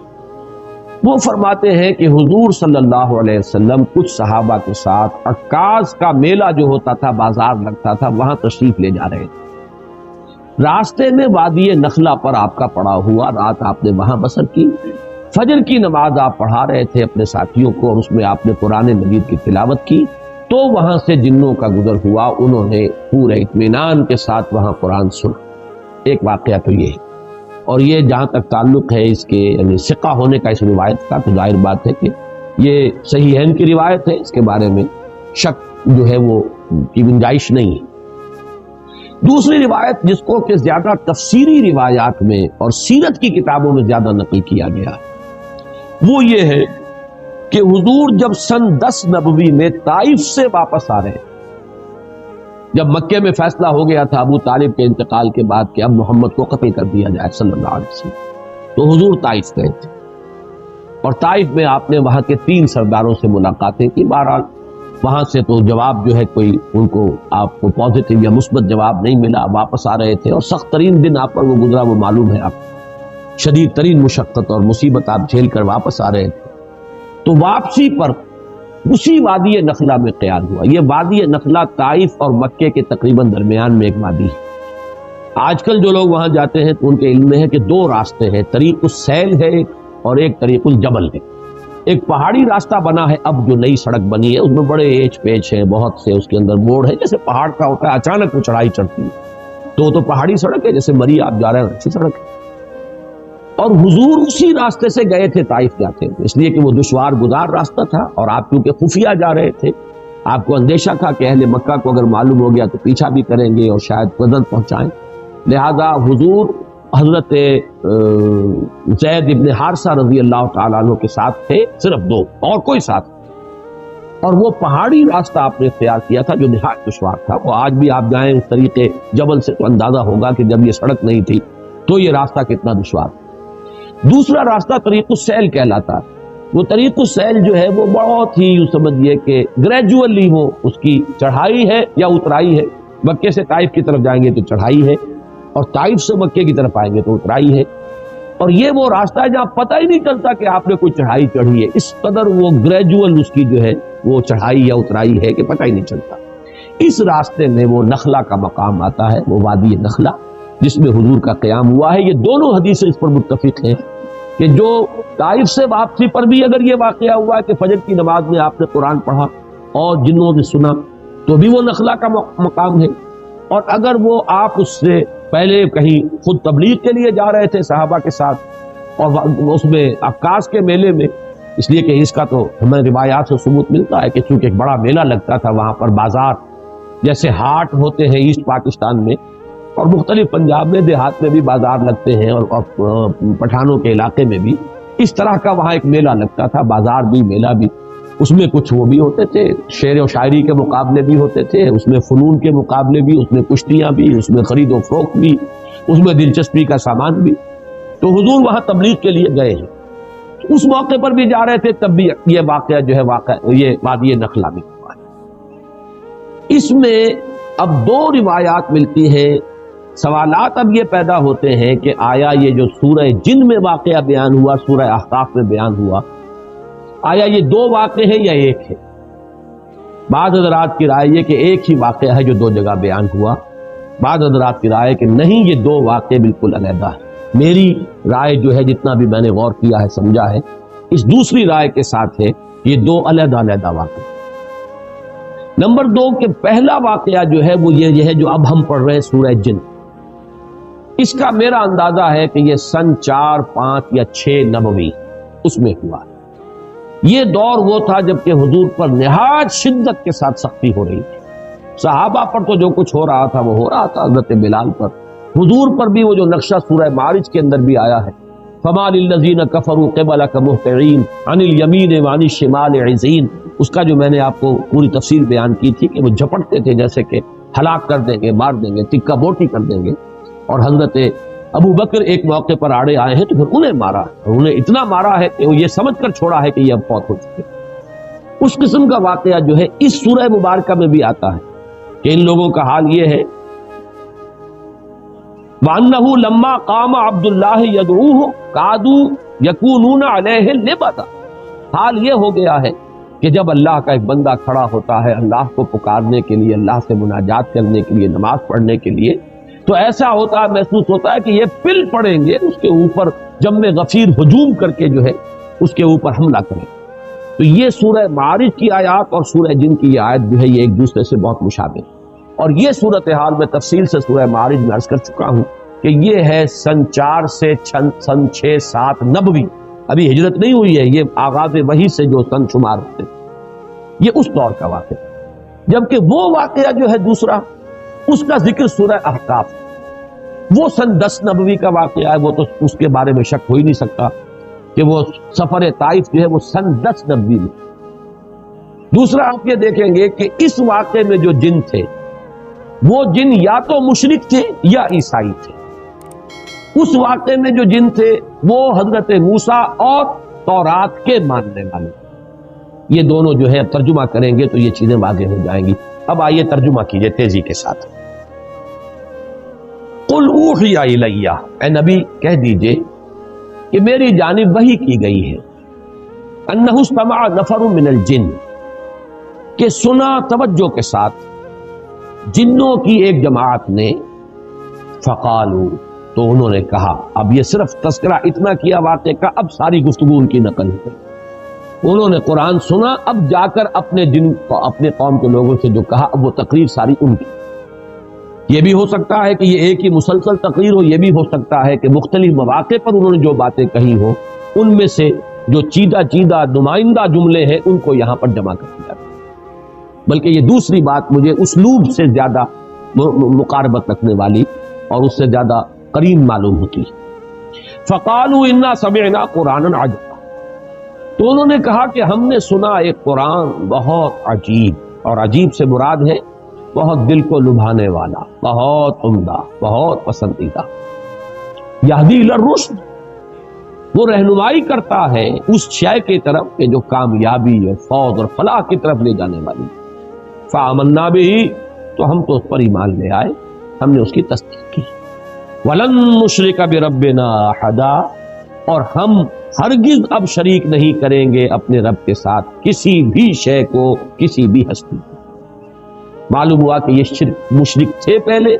وہ فرماتے ہیں کہ حضور صلی اللہ علیہ وسلم کچھ صحابہ کے ساتھ عکاظ کا میلہ جو ہوتا تھا، بازار لگتا تھا، وہاں تشریف لے جا رہے تھے. راستے میں وادی نخلہ پر آپ کا پڑا ہوا، رات آپ نے وہاں بسر کی. فجر کی نماز آپ پڑھا رہے تھے اپنے ساتھیوں کو اور اس میں آپ نے قرآن مجید کی تلاوت کی تو وہاں سے جنوں کا گزر ہوا، انہوں نے پورے اطمینان کے ساتھ وہاں قرآن سنا. ایک واقعہ تو یہ ہے، اور یہ جہاں تک تعلق ہے اس کے یعنی ثقہ ہونے کا اس روایت کا، تو ظاہر بات ہے کہ یہ صحیحین کی روایت ہے، اس کے بارے میں شک جو ہے وہ کی گنجائش نہیں ہے. دوسری روایت جس کو کہ زیادہ تفسیری روایات میں اور سیرت کی کتابوں میں زیادہ نقل کیا گیا وہ یہ ہے کہ حضور جب سن 10 نبوی میں طائف سے واپس آ رہے ہیں، جب مکے میں فیصلہ ہو گیا تھا ابو طالب کے انتقال کے بعد کہ اب محمد کو قتل کر دیا جائے صلی اللہ علیہ وسلم، تو حضور طائف گئے تھے اور طائف میں آپ نے وہاں کے 3 سرداروں سے ملاقاتیں کی. بہرحال وہاں سے تو جواب جو ہے کوئی ان کو آپ کو پازیٹیو یا مثبت جواب نہیں ملا. واپس آ رہے تھے اور سخت ترین دن آپ پر وہ گزرا، وہ معلوم ہے آپ کو. شدید ترین مشقت اور مصیبت آپ جھیل کر واپس آ رہے تھے. تو واپسی پر اسی وادی نخلا میں قیام ہوا. یہ وادی نخلا طائف اور مکے کے تقریباً درمیان میں ایک وادی ہے. آج کل جو لوگ وہاں جاتے ہیں تو ان کے علم میں ہے کہ 2 راستے ہیں، طریق السیل ہے اور ایک طریق الجبل ہے. ایک پہاڑی راستہ بنا ہے، اب جو نئی سڑک بنی ہے اس میں بڑے ایچ پیچ ہیں، بہت سے اس کے اندر موڑ ہے، جیسے پہاڑ کا ہوتا ہے اچانک وہ چڑھائی چڑھتی ہے تو پہاڑی سڑک ہے، جیسے مری آپ جا رہے ہیں اچھی سڑک ہے. اور حضور اسی راستے سے گئے تھے طائف جاتے ہیں، اس لیے کہ وہ دشوار گزار راستہ تھا اور آپ کیونکہ خفیہ جا رہے تھے، آپ کو اندیشہ تھا کہ اہل مکہ کو اگر معلوم ہو گیا تو پیچھا بھی کریں گے اور شاید قدر پہنچائیں. لہذا حضور حضرت زید ابن حارثہ رضی اللہ تعالیٰ عنہ کے ساتھ تھے، صرف 2 اور کوئی ساتھ. اور وہ پہاڑی راستہ آپ نے اختیار کیا تھا جو نہایت دشوار تھا. وہ آج بھی آپ جائیں اس طریقے جبل سے تو اندازہ ہوگا کہ جب یہ سڑک نہیں تھی تو یہ راستہ کتنا دشوار تھا. دوسرا راستہ طریق السیل کہلاتا. وہ طریق السیل جو ہے وہ بہت ہی یوں سمجھیے کہ گریجولی وہ اس کی چڑھائی ہے یا اترائی ہے. مکے سے طائف کی طرف جائیں گے تو چڑھائی ہے اور طائف سے مکے کی طرف آئیں گے تو اترائی ہے. اور یہ وہ راستہ ہے جہاں پتہ ہی نہیں چلتا کہ آپ نے کوئی چڑھائی چڑھی ہے، اس قدر وہ گریجول اس کی جو ہے وہ چڑھائی یا اترائی ہے کہ پتہ ہی نہیں چلتا. اس راستے میں وہ نخلا کا مقام آتا ہے، وہ وادی نخلا جس میں حضور کا قیام ہوا ہے. یہ دونوں حدیثیں اس پر متفق ہیں کہ جو طائف سے واپسی پر بھی اگر یہ واقعہ ہوا ہے کہ فجر کی نماز میں آپ نے قرآن پڑھا اور جنوں نے سنا تو بھی وہ نخلا کا مقام ہے. اور اگر وہ آپ اس سے پہلے کہیں خود تبلیغ کے لیے جا رہے تھے صحابہ کے ساتھ اور اس میں عکاظ کے میلے میں، اس لیے کہ اس کا تو ہمیں روایات سے ثبوت ملتا ہے کہ چونکہ ایک بڑا میلہ لگتا تھا وہاں پر، بازار جیسے ہاٹ ہوتے ہیں ایسٹ پاکستان میں اور مختلف پنجاب میں دیہات میں بھی بازار لگتے ہیں اور پٹھانوں کے علاقے میں بھی اس طرح کا وہاں ایک میلہ لگتا تھا، بازار بھی میلہ بھی. اس میں کچھ وہ بھی ہوتے تھے، شعر و شاعری کے مقابلے بھی ہوتے تھے، اس میں فنون کے مقابلے بھی، اس میں کشتیاں بھی، اس میں خرید و فروخت بھی، اس میں دلچسپی کا سامان بھی. تو حضور وہاں تبلیغ کے لیے گئے ہیں، اس موقع پر بھی جا رہے تھے تب بھی یہ واقعہ جو ہے یہ وادی نخلا میں ہوا ہے. اس میں اب 2 روایات ملتی ہیں. سوالات اب یہ پیدا ہوتے ہیں کہ آیا یہ جو سورہ جن میں واقعہ بیان ہوا، سورہ احقاف میں بیان ہوا، آیا یہ 2 واقعے ہیں یا ایک ہے؟ بعض حضرات کی رائے یہ کہ ایک ہی واقعہ ہے جو 2 جگہ بیان ہوا. بعض حضرات کی رائے کہ نہیں، یہ 2 واقعے بالکل علیحدہ ہیں. میری رائے جو ہے جتنا بھی میں نے غور کیا ہے سمجھا ہے اس دوسری رائے کے ساتھ ہے یہ دو علیحدہ علیحدہ واقعے. نمبر 2 کہ پہلا واقعہ جو ہے وہ یہ ہے جو اب ہم پڑھ رہے ہیں سورہ جن. اس کا میرا اندازہ ہے کہ یہ سن 4, 5 یا 6 نبوی اس میں ہوا. یہ دور وہ تھا جب کہ حضور پر نہایت شدت کے ساتھ سختی ہو رہی تھی. صحابہ پر تو جو کچھ ہو رہا تھا وہ ہو رہا تھا, حضرت بلال پر, حضور پر بھی وہ جو نقشہ سورہ معارج کے اندر بھی آیا ہے فَمَا لِلَّذِينَ كَفَرُوا قِبَلَكَ مُهْطِعِينَ عَنِ الْيَمِينِ وَعَنِ الشِّمَالِ عِزِينَ. اس کا جو میں نے آپ کو پوری تفصیل بیان کی تھی کہ وہ جھپٹتے تھے جیسے کہ ہلاک کر دیں گے, مار دیں گے, ٹکا بوٹی کر دیں گے. اور حضرت ابو بکر ایک موقع پر آڑے آئے ہیں تو پھر انہیں مارا, اور انہیں اتنا مارا ہے کہ وہ یہ سمجھ کر چھوڑا ہے کہ یہ اب فوت ہو چکے. اس قسم کا واقعہ جو ہے اس سورہ مبارکہ میں بھی آتا ہے کہ ان لوگوں کا حال یہ ہے وَأَنَّهُ لَمَّا قَامَ عَبْدُ اللَّهِ يَدْعُوهُ كَادُوا يَكُونُونَ عَلَيْهِ لِبَدًا. حال یہ ہو گیا ہے کہ جب اللہ کا ایک بندہ کھڑا ہوتا ہے اللہ کو پکارنے کے لیے, اللہ سے مناجات کرنے کے لیے, نماز پڑھنے کے لیے, تو ایسا ہوتا ہے, محسوس ہوتا ہے کہ یہ پل پڑیں گے اس کے اوپر, جم غفیر ہجوم کر کے جو ہے اس کے اوپر حملہ کریں. تو یہ سورہ معارج کی آیات اور سورہ جن کی یہ آیت جو ہے یہ ایک دوسرے سے بہت مشابہ ہے. اور یہ صورتحال میں تفصیل سے سورہ معارج میں عرض کر چکا ہوں کہ یہ ہے سن 4 سے سن 6, 7 نبوی. ابھی ہجرت نہیں ہوئی ہے, یہ آغاز وحی سے جو سن شمار ہوتے یہ اس دور کا واقعہ. جبکہ وہ واقعہ جو ہے دوسرا اس کا ذکر سورہ احقاف, وہ سن 10 نبوی کا واقعہ ہے. وہ تو اس کے بارے میں شک ہو ہی نہیں سکتا کہ وہ سفر طائف جو ہے وہ سن 10 نبوی میں. دوسرا آپ یہ دیکھیں گے کہ اس واقعے میں جو جن تھے وہ جن یا تو مشرک تھے یا عیسائی تھے. اس واقعے میں جو جن تھے وہ حضرت موسیٰ اور تورات کے ماننے والے. یہ دونوں جو ہے ترجمہ کریں گے تو یہ چیزیں واضح ہو جائیں گی. اب آئیے ترجمہ کیجئے تیزی کے ساتھ. قل اوحی الی, اے نبی کہہ دیجئے کہ میری جانب وحی کی گئی ہے انہ استمع نفر من الجن, کہ سنا توجہ کے ساتھ جنوں کی ایک جماعت نے, فقالو تو انہوں نے کہا. اب یہ صرف تذکرہ اتنا کیا واقعے کا, اب ساری گفتگو ان کی نقل ہے. انہوں نے قرآن سنا, اب جا کر اپنے جن اپنے قوم کے لوگوں سے جو کہا اب وہ تقریر ساری ان کی. یہ بھی ہو سکتا ہے کہ یہ ایک ہی مسلسل تقریر ہو, یہ بھی ہو سکتا ہے کہ مختلف مواقع پر انہوں نے جو باتیں کہی ہو ان میں سے جو چیدہ نمائندہ جملے ہیں ان کو یہاں پر جمع کر دیا. بلکہ یہ دوسری بات مجھے اسلوب سے زیادہ مقاربت رکھنے والی اور اس سے زیادہ قریب معلوم ہوتی ہے. فقالوا انا سمعنا قرانا عجبا, تو انہوں نے کہا کہ ہم نے سنا ایک قرآن بہت عجیب, اور عجیب سے مراد ہے بہت دل کو لبھانے والا, بہت عمدہ, بہت پسندیدہ. یہدی الی الرشد, وہ رہنمائی کرتا ہے اس شے کی طرف کہ جو کامیابی اور فوز اور فلاح کی طرف لے جانے والی. فآمنا بہ, تو ہم تو اس پر ایمان لے آئے, ہم نے اس کی تصدیق کی. ولن نشرک بربنا احدا, اور ہم ہرگز اب شریک نہیں کریں گے اپنے رب کے ساتھ کسی بھی شے کو, کسی بھی ہستی کو. معلوم ہوا کہ یہ شرک مشرک تھے پہلے,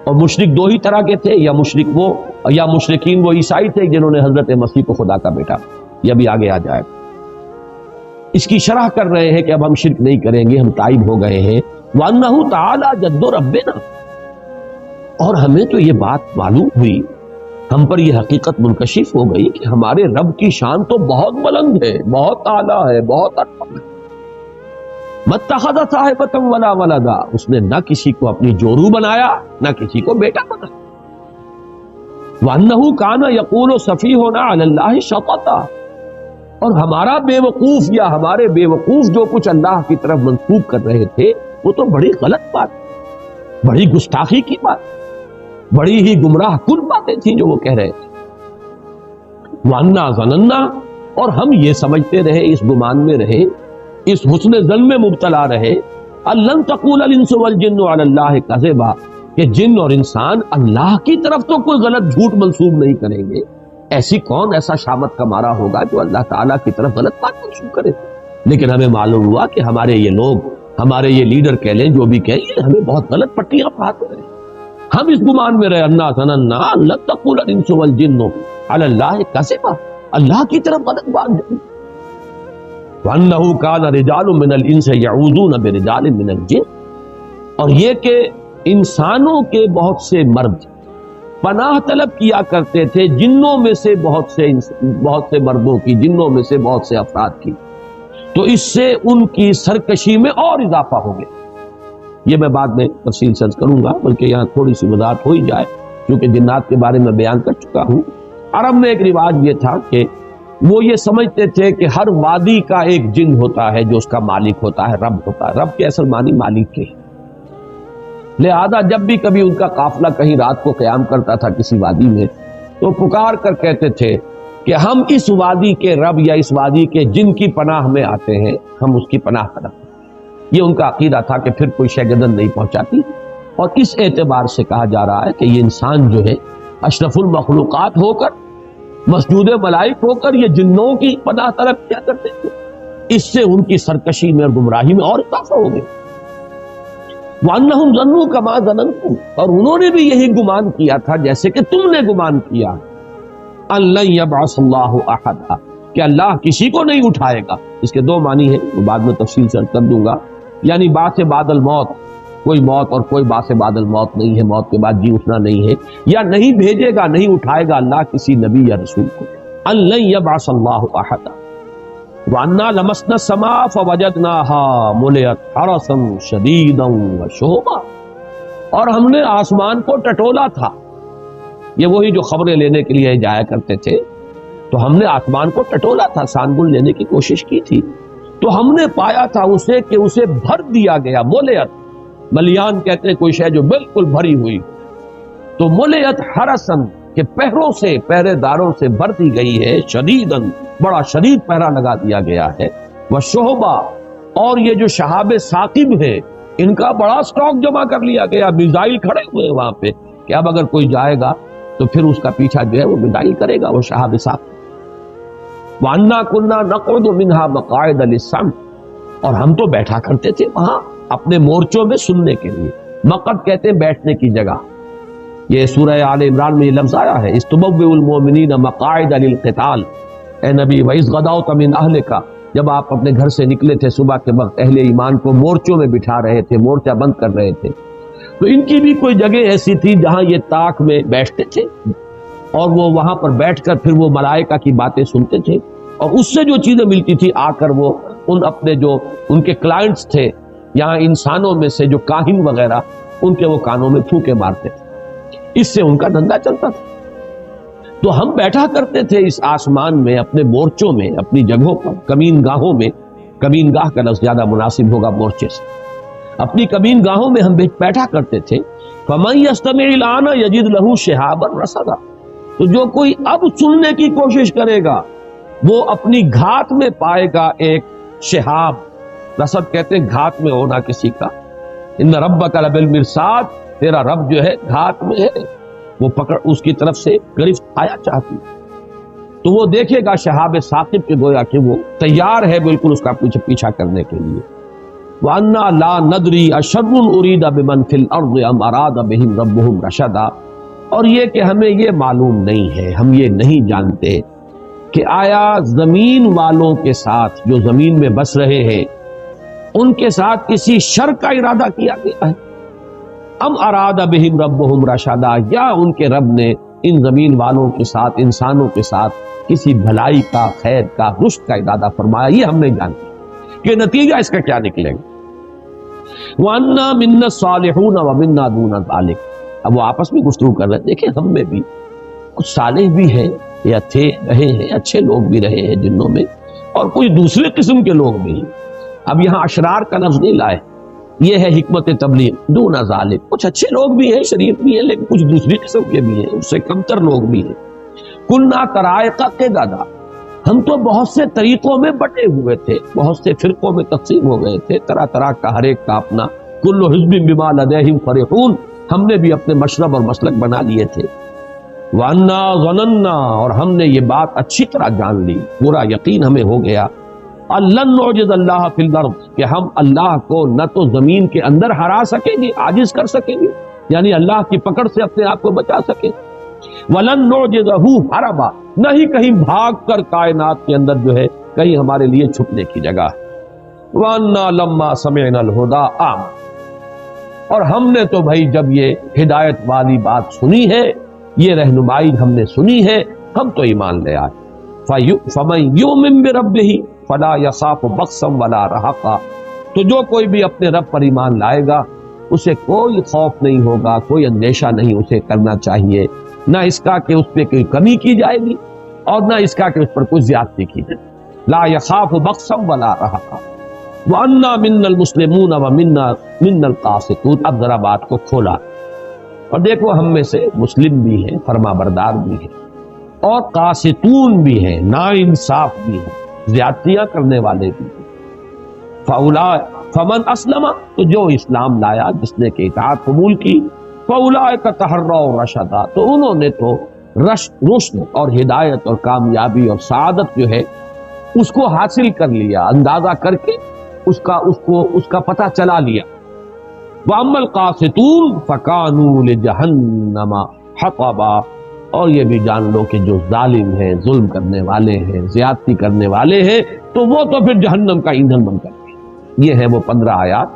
اور مشرک دو ہی طرح کے تھے, یا مشرک وہ یا مشرکین وہ عیسائی تھے جنہوں نے حضرت مسیح کو خدا کا بیٹا. یہ بھی آگے آ جائے. اس کی شرح کر رہے ہیں کہ اب ہم شرک نہیں کریں گے, ہم تائب ہو گئے ہیں. وَأَنَّهُ تَعَالَى جَدُّ رَبِّنَا, اور ہمیں تو یہ بات معلوم ہوئی, ہم پر یہ حقیقت منکشف ہو گئی کہ ہمارے رب کی شان تو بہت بلند ہے, بہت اعلیٰ ہے, بہت اچھا ہے. مَتَّخَذَ صَاحِبَةً وَلَا وَلَدًا, اس نے نہ کسی کو اپنی جورو بنایا نہ کسی کو بیٹا بنایا. وَأَنَّهُ كَانَ يَقُولُ سَفِيهُنَا عَلَى اللَّهِ شَطَطًا, اور ہمارا بے وقوف یا ہمارے بے وقوف جو کچھ اللہ کی طرف منسوب کر رہے تھے وہ تو بڑی غلط بات, بڑی گستاخی کی بات, بڑی ہی گمراہ کن باتیں تھیں جو وہ کہہ رہے تھے. وَأَنَّا ظَنَنَّا, اور ہم یہ سمجھتے رہے, اس گمان میں رہے, اس حسن ظن میں مبتلا رہے, لَن تَقُولَ الْإِنسُ وَالْجِنُّ عَلَى اللَّهِ كَذِبًا, کہ جن اور انسان اللہ کی طرف تو کوئی غلط جھوٹ منسوب نہیں کریں گے. ایسی کون ایسا شامت کا مارا ہوگا جو اللہ تعالیٰ کی طرف غلط بات منسوب کرے. لیکن ہمیں معلوم ہوا کہ ہمارے یہ لوگ, ہمارے یہ لیڈر کہہ لیں جو بھی کہیں, ہمیں بہت غلط پٹیاں پڑھاتے رہے. ہم اس گمان میں رہے انا ظننا ان لن تقول الانس والجن علی اللہ کذبا، اللہ کی طرف غلط بات جانی، وانه کان رجال من الانس یعوذون برجال من الجن، اور یہ کہ انسانوں کے بہت سے مرد پناہ طلب کیا کرتے تھے جنوں میں سے بہت سے مردوں کی، جنوں میں سے بہت سے افراد کی، تو اس سے ان کی سرکشی میں اور اضافہ ہو گیا۔ یہ میں بعد میں تفصیل سے کروں گا، بلکہ یہاں تھوڑی سی وضاحت ہو ہی جائے کیونکہ جنات کے بارے میں بیان کر چکا ہوں۔ عرب میں ایک رواج یہ تھا کہ وہ یہ سمجھتے تھے کہ ہر وادی کا ایک جن ہوتا ہے جو اس کا مالک ہوتا ہے، رب ہوتا ہے، رب کے اصل معنی مالک کے، لہذا جب بھی کبھی ان کا قافلہ کہیں رات کو قیام کرتا تھا کسی وادی میں تو پکار کر کہتے تھے کہ ہم اس وادی کے رب یا اس وادی کے جن کی پناہ میں آتے ہیں، ہم اس کی پناہ طلب۔ یہ ان کا عقیدہ تھا کہ پھر کوئی شے گردن نہیں پہنچاتی، اور اس اعتبار سے کہا جا رہا ہے کہ یہ انسان جو ہے اشرف المخلوقات ہو کر، مسجود ملائک ہو کر، یہ جنوں کی پناہ طلب کیا کرتے تھے، اس سے ان کی سرکشی میں اور گمراہی میں اور اضافہ ہو گیا۔ وَأَنَّهُمْ ظَنُّوا كَمَا ظَنَنْتُمْ، اور انہوں نے بھی یہی گمان کیا تھا جیسے کہ تم نے گمان کیا، أَن لَّن يَبْعَثَ اللَّهُ أَحَدًا، کہ اللہ کسی کو نہیں اٹھائے گا۔ اس کے دو معنی ہیں، وہ بعد میں تفصیل سے کر دوں گا، یعنی بعث بعد الموت، کوئی موت اور کوئی بعث بعد الموت نہیں ہے، موت کے بعد جی اٹھنا نہیں ہے، یا نہیں بھیجے گا، نہیں اٹھائے گا اللہ کسی نبی یا رسول کو۔ أَن لَّن يَبْعَثَ اللَّهُ أَحَدًا وَأَنَّا لَمَسْنَا السَّمَاءَ فَوَجَدْنَاهَا مُلِئَتْ حَرَسًا شَدِيدًا وَشُهُبًا، اور ہم نے آسمان کو ٹٹولا تھا، یہ وہی جو خبریں لینے کے لیے جایا کرتے تھے، تو ہم نے آسمان کو ٹٹولا تھا، سانگل لینے کی کوشش کی تھی، تو ہم نے پایا تھا اسے کہ اسے بھر دیا گیا۔ مُلِئَتْ، ملیان کہتے ہیں کوئی شے جو بالکل بھری ہوئی، تو مُلِئَتْ حَرَسًا کہ پہروں سے، پہرے داروں سے بھر دی گئی ہے، شدیداً، بڑا شدید پہرا لگا دیا گیا ہے، وشہبا، اور یہ جو شہاب ثاقب ہے ان کا بڑا سٹاک جمع کر لیا گیا، میزائل کھڑے ہوئے وہاں پہ کہ اب اگر کوئی جائے گا تو پھر اس کا پیچھا جو ہے وہ میزائل کرے گا، وہ شہاب ثاقب۔ وَأَنَّا كُنَّا نَقْعُدُ مِنْهَا مَقَاعِدَ لِلسَّمْعِ، اور ہم تو بیٹھا کرتے تھے وہاں اپنے مورچوں میں سننے کے لیے، مقعد کہتے ہیں بیٹھنے کی جگہ۔ یہ سورہ آل عمران میں یہ لفظ آیا ہے، اِسْتُبَوِّئُ الْمُؤْمِنِينَ مَقَاعِدَ لِلْقِتَالِ، اے نبی وَإِذْ غَدَوْتَ مِنْ أَهْلِكَ، جب آپ اپنے گھر سے نکلے تھے صبح کے وقت، اہل ایمان کو مورچوں میں بٹھا رہے تھے، مورچہ بند کر رہے تھے، تو ان کی بھی کوئی جگہ ایسی تھی جہاں یہ طاق میں بیٹھتے تھے، اور وہ وہاں پر بیٹھ کر پھر وہ ملائکہ کی باتیں سنتے تھے، اور اس سے جو چیزیں ملتی تھی آ کر وہ ان اپنے جو ان کے کلائنٹس تھے یہاں انسانوں میں سے جو کاہن وغیرہ، ان کے وہ کانوں میں پھونکے مارتے تھے، اس سے ان کا دھندا چلتا تھا۔ تو ہم بیٹھا کرتے تھے اس آسمان میں، اپنے مورچوں میں، اپنی جگہوں پر، کمین گاہوں میں، کمین گاہ کا لفظ زیادہ مناسب ہوگا مورچے سے، اپنی کمین گاہوں میں ہم بیٹھا کرتے تھے۔ فَمَن يَسْتَمِعِ الْآنَ يَجِدْ لَهُ شِهَابًا رَصَدًا، تو جو کوئی اب سننے کی کوشش کرے گا وہ اپنی گھات میں پائے گا ایک شہاب، رصد کہتے ہیں گھات میں ہونا کسی کا، ان ربک لبالمرصاد، تیرا رب جو ہے گھات میں ہے، وہ پکڑ اس کی طرف سے گرفت آیا چاہتی، تو وہ دیکھے گا شہاب ثاقب کے گویا کہ وہ تیار ہے بالکل اس کا پیچھا کرنے کے لیے۔ وَأَنَّا لَا نَدْرِي أَشَرٌّ أُرِيدَ بِمَنْ فِي الْأَرْضِ أَمْ أَرَادَ بِهِمْ رَبُّهُمْ رَشَدًا، اور یہ کہ ہمیں یہ معلوم نہیں ہے، ہم یہ نہیں جانتے کہ آیا زمین والوں کے ساتھ جو زمین میں بس رہے ہیں ان کے ساتھ کسی شر کا ارادہ کیا گیا ہے، ام اراد بہم ربہم رشدا، یا ان کے رب نے ان زمین والوں کے ساتھ، انسانوں کے ساتھ کسی بھلائی کا، خیر کا، رشد کا ارادہ فرمایا، یہ ہم نہیں جانتے کہ نتیجہ اس کا کیا نکلے گا۔ وَأَنَّا مِنَّا الصَّالِحُونَ وَمِنَّا دُونَ ذَلِكَ، اب وہ آپس میں گفتگو کر رہے ہیں، دیکھیں ہم میں بھی کچھ صالح بھی ہیں یا تھے، رہے ہیں، اچھے لوگ بھی رہے ہیں جنوں میں، اور کچھ دوسرے قسم کے لوگ بھی ہیں۔ اب یہاں اشرار کا لفظ نہیں لائے، یہ ہے حکمت تبلیغ، دون ذالک، کچھ اچھے لوگ بھی ہیں، شریف بھی ہیں، لیکن کچھ دوسری قسم کے بھی ہیں، اس سے کمتر لوگ بھی ہیں۔ کنا طرائق قددا، ہم تو بہت سے طریقوں میں بٹے ہوئے تھے، بہت سے فرقوں میں تقسیم ہو گئے تھے، طرح طرح کا ہر ایک کا اپنا، کل حزب بما لدیہم فرحون، ہم نے بھی اپنے مشرب اور مسلک بنا لیے تھے۔ وَأَنَّا ظَنَنَّا، اور ہم نے یہ بات اچھی طرح جان لی، پورا یقین ہمیں ہو گیا، لن نعجز اللہ فی الارض، کہ ہم اللہ کو نہ تو زمین کے اندر ہرا سکیں گے، عاجز کر سکیں گے، یعنی اللہ کی پکڑ سے اپنے آپ کو بچا سکے. وَلَن نُعْجِزَهُ هَرَبًا، نہ ہی کہیں بھاگ کر کائنات کے اندر جو ہے کہیں ہمارے لیے چھپنے کی جگہ. وَأَنَّا لَمَّا سَمِعْنَا الْهُدَىٰ آمَنَّا، اور ہم نے تو بھائی جب یہ ہدایت والی بات سنی ہے، یہ رہنمائی ہم نے سنی ہے، ہم تو ایمان لے آئے. فَمَن يُؤْمِن بِرَبِّهِ فَلَا يَخَافُ بَخْسًا وَلَا رَهَقًا، تو جو کوئی بھی اپنے رب پر ایمان لائے گا اسے کوئی خوف نہیں ہوگا، کوئی اندیشہ نہیں اسے کرنا چاہیے، نہ اس کا کہ اس پہ کوئی کمی کی جائے گی اور نہ اس کا کہ اس پر کوئی زیادتی کی جائے. لا يخاف بخسا ولا رہقا. وَأَنَّا مِنَّا الْمُسْلِمُونَ وَمِنَّا الْقَاسِطُونَ. اب ذرا بات کو کھولا اور دیکھو، ہم میں سے مسلم بھی ہیں، فرما بردار بھی ہیں، اور قاسطون بھی ہیں، نا انصاف بھی ہیں، زیادتیاں کرنے والے بھی ہیں. فمن اسلم، تو جو اسلام لایا، جس نے کہ اطاعت قبول کی، فاولئک تحروا رشدا، تو انہوں نے تو رشد اور ہدایت اور کامیابی اور سعادت جو ہے اس کو حاصل کر لیا، اندازہ کر کے اس کا پتہ چلا لیا. واما القاسطون فکانوا لجہنم حطبا، اور یہ بھی جان لو کہ جو ظالم ہیں، ظلم کرنے والے ہیں، زیادتی کرنے والے ہیں، تو وہ تو پھر جہنم کا ایندھن بن کر گئے. یہ ہے وہ 15 آیات،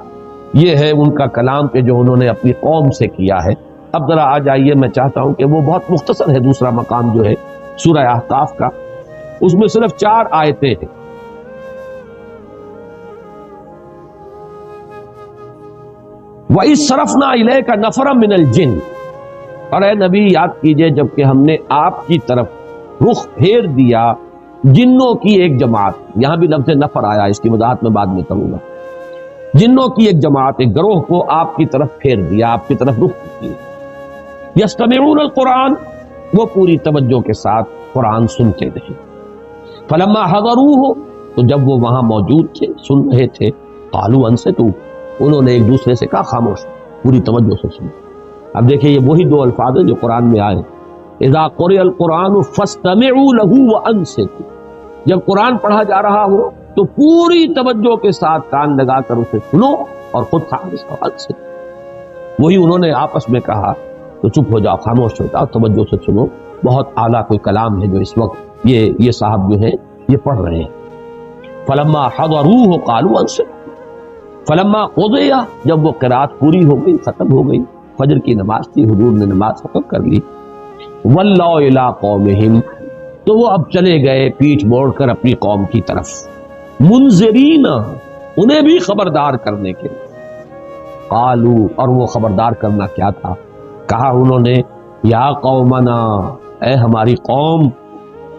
یہ ہے ان کا کلام کہ جو انہوں نے اپنی قوم سے کیا ہے. اب ذرا آ جائیے، میں چاہتا ہوں کہ وہ بہت مختصر ہے، دوسرا مقام جو ہے سورہ احقاف کا، اس میں صرف 4 آیتیں ہیں. وَإِذْ صَرَفْنَا إِلَيْكَ نَفَرًا مِنَ الْجِنِّ، اور اے نبی یاد کیجئے جب کہ ہم نے آپ کی طرف رخ پھیر دیا جنوں کی ایک جماعت. یہاں بھی لفظ نفر آیا، اس کی وضاحت میں بعد میں کروں گا. جنوں کی ایک جماعت، ایک گروہ کو آپ کی طرف پھیر دیا، آپ کی طرف رخ کیا. یستمعون القرآن، وہ پوری توجہ کے ساتھ قرآن سنتے رہے. فلما حضروہ، تو جب وہ وہاں موجود تھے، سن رہے تھے، قالوا انصتوا، انہوں نے ایک دوسرے سے کہا خاموش، پوری توجہ سے سنو. اب دیکھیں یہ وہی 2 الفاظ ہیں جو قرآن میں آئے، اذا قرئ القرآن فاستمعوا له وانصتوا. جب قرآن پڑھا جا رہا ہو تو پوری توجہ کے ساتھ کان لگا کر اسے سنو اور خود خاموش ہو. وہی انہوں نے آپس میں کہا تو چپ ہو جاؤ، خاموش ہو جاؤ، توجہ سے سنو. بہت اعلیٰ کوئی کلام ہے جو اس وقت یہ صاحب جو ہیں یہ پڑھ رہے ہیں. فلما حضروہ قالوا انصتوا فلما قضی، جب وہ قرات پوری ہو گئی، ختم ہو گئی، فجر کی نماز تھی، حضور نے نماز ختم کر لی. ولوا الی قومہم، تو وہ اب چلے گئے پیٹھ موڑ کر اپنی قوم کی طرف. منذرین، انہیں بھی خبردار کرنے کے. قالو، اور وہ خبردار کرنا کیا تھا؟ کہا انہوں نے، یا قومنا، اے ہماری قوم،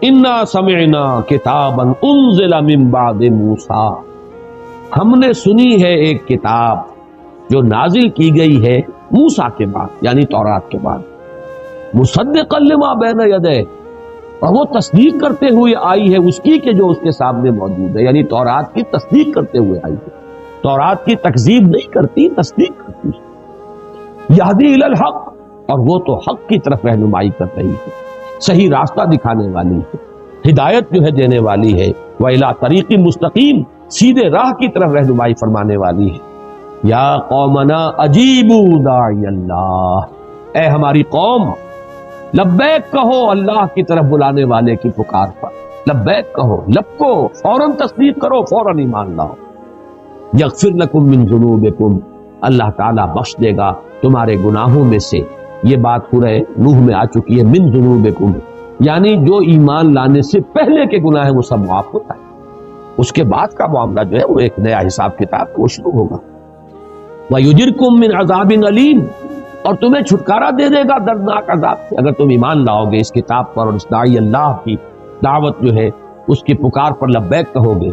انا سمعنا کتابا انزل من بعد موسیٰ، ہم نے سنی ہے ایک کتاب جو نازل کی گئی ہے موسیٰ کے بعد، یعنی تورات کے بعد. مصدقا لما بین یدیہ، اور وہ تصدیق کرتے ہوئے آئی ہے اس کی کہ جو اس کے سامنے موجود ہے، یعنی تورات کی تصدیق کرتے ہوئے آئی ہے. تورات کی تکذیب نہیں کرتی، تصدیق کرتی ہے. یہدی الی الحق، اور وہ تو حق کی طرف رہنمائی کر رہی ہے، صحیح راستہ دکھانے والی ہے، ہدایت جو ہے دینے والی ہے. وَإِلَىٰ طَرِيقٍ مُسْتَقِيمٍ، سیدھے راہ کی طرف رہنمائی فرمانے والی ہے. یا قومنا اجیبوا داعی اللہ، اے ہماری قوم، لبیک کہو اللہ کی طرف بلانے والے کی پکار پر. لبیک کہو، لبکو، فوراً تصدیق کرو، فوراً ایمان لاؤ. یغفر لکم من ذنوبکم، اللہ تعالیٰ بخش دے گا تمہارے گناہوں میں سے. یہ بات سورہ نوح میں آ چکی ہے، من ذنوبکم، یعنی جو ایمان لانے سے پہلے کے گناہ ہیں وہ سب معاف ہوتا ہے. اس کے بعد کا معاملہ جو ہے وہ ایک نیا حساب کتاب وہ شروع ہوگا. وَيُجِرْكُم مِّنْ عَذَابٍ أَلِيمٍ، اور تمہیں چھٹکارا دے دے گا دردناک عذاب سے اگر تم ایمان لاؤ گے اس کتاب پر اور اس داعی اللہ کی دعوت جو ہے اس کی پکار پر لبیک کہو گے.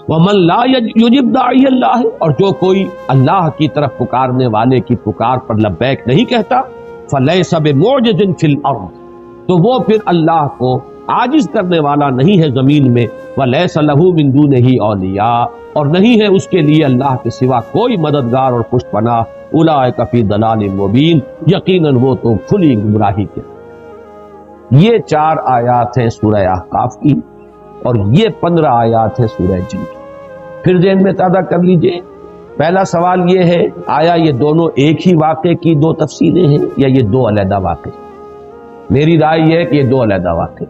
وَمَن لَا يُجِبْ دَاعِيَ اللَّهِ، اور جو کوئی اللہ کی طرف پکارنے والے کی پکار پر لبیک نہیں کہتا، فَلَيْسَ بِمُعْجِزٍ فِي الْأَرْضِ، تو وہ پھر اللہ کو عاجز کرنے والا نہیں ہے زمین میں. وَلَيْسَ لَهُ مِن دُونِهِ أَوْلِيَاء، اور نہیں ہے اس کے لیے اللہ کے سوا کوئی مددگار اور پشت پناہ. اولئک فی ضلال مبین، یقیناً وہ تو کھلی گمراہی کے. یہ 4 آیات ہیں سورہ احقاف کی، اور یہ 15 آیات ہیں سورہ جن کی. پھر ذہن میں تازہ کر لیجئے پہلا سوال یہ ہے، آیا یہ دونوں ایک ہی واقعے کی دو تفصیلیں ہیں یا یہ دو علیحدہ واقعے؟ میری رائے یہ ہے کہ یہ دو علیحدہ واقعے۔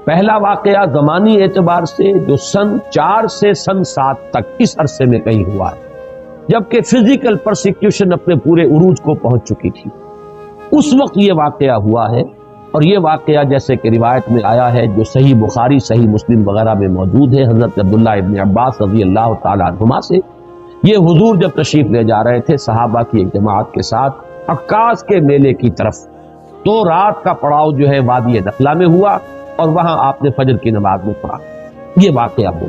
پہلا واقعہ زمانی اعتبار سے جو سن 4 سے سن 7 تک اس عرصے میں کہیں ہوا ہے، جبکہ فزیکل پرسیکیوشن اپنے پورے عروج کو پہنچ چکی تھی، اس وقت یہ واقعہ ہوا ہے۔ اور یہ واقعہ جیسے کہ روایت میں آیا ہے جو صحیح بخاری، صحیح مسلم وغیرہ میں موجود ہے، حضرت عبداللہ ابن عباس رضی اللہ تعالیٰ عنہما سے، یہ حضور جب تشریف لے جا رہے تھے صحابہ کی ایک جماعت کے ساتھ عکاظ کے میلے کی طرف، تو رات کا پڑاؤ جو ہے وادی نخلا میں ہوا اور وہاں آپ نے فجر کی نماز میں پڑھا۔ یہ واقعہ ہو،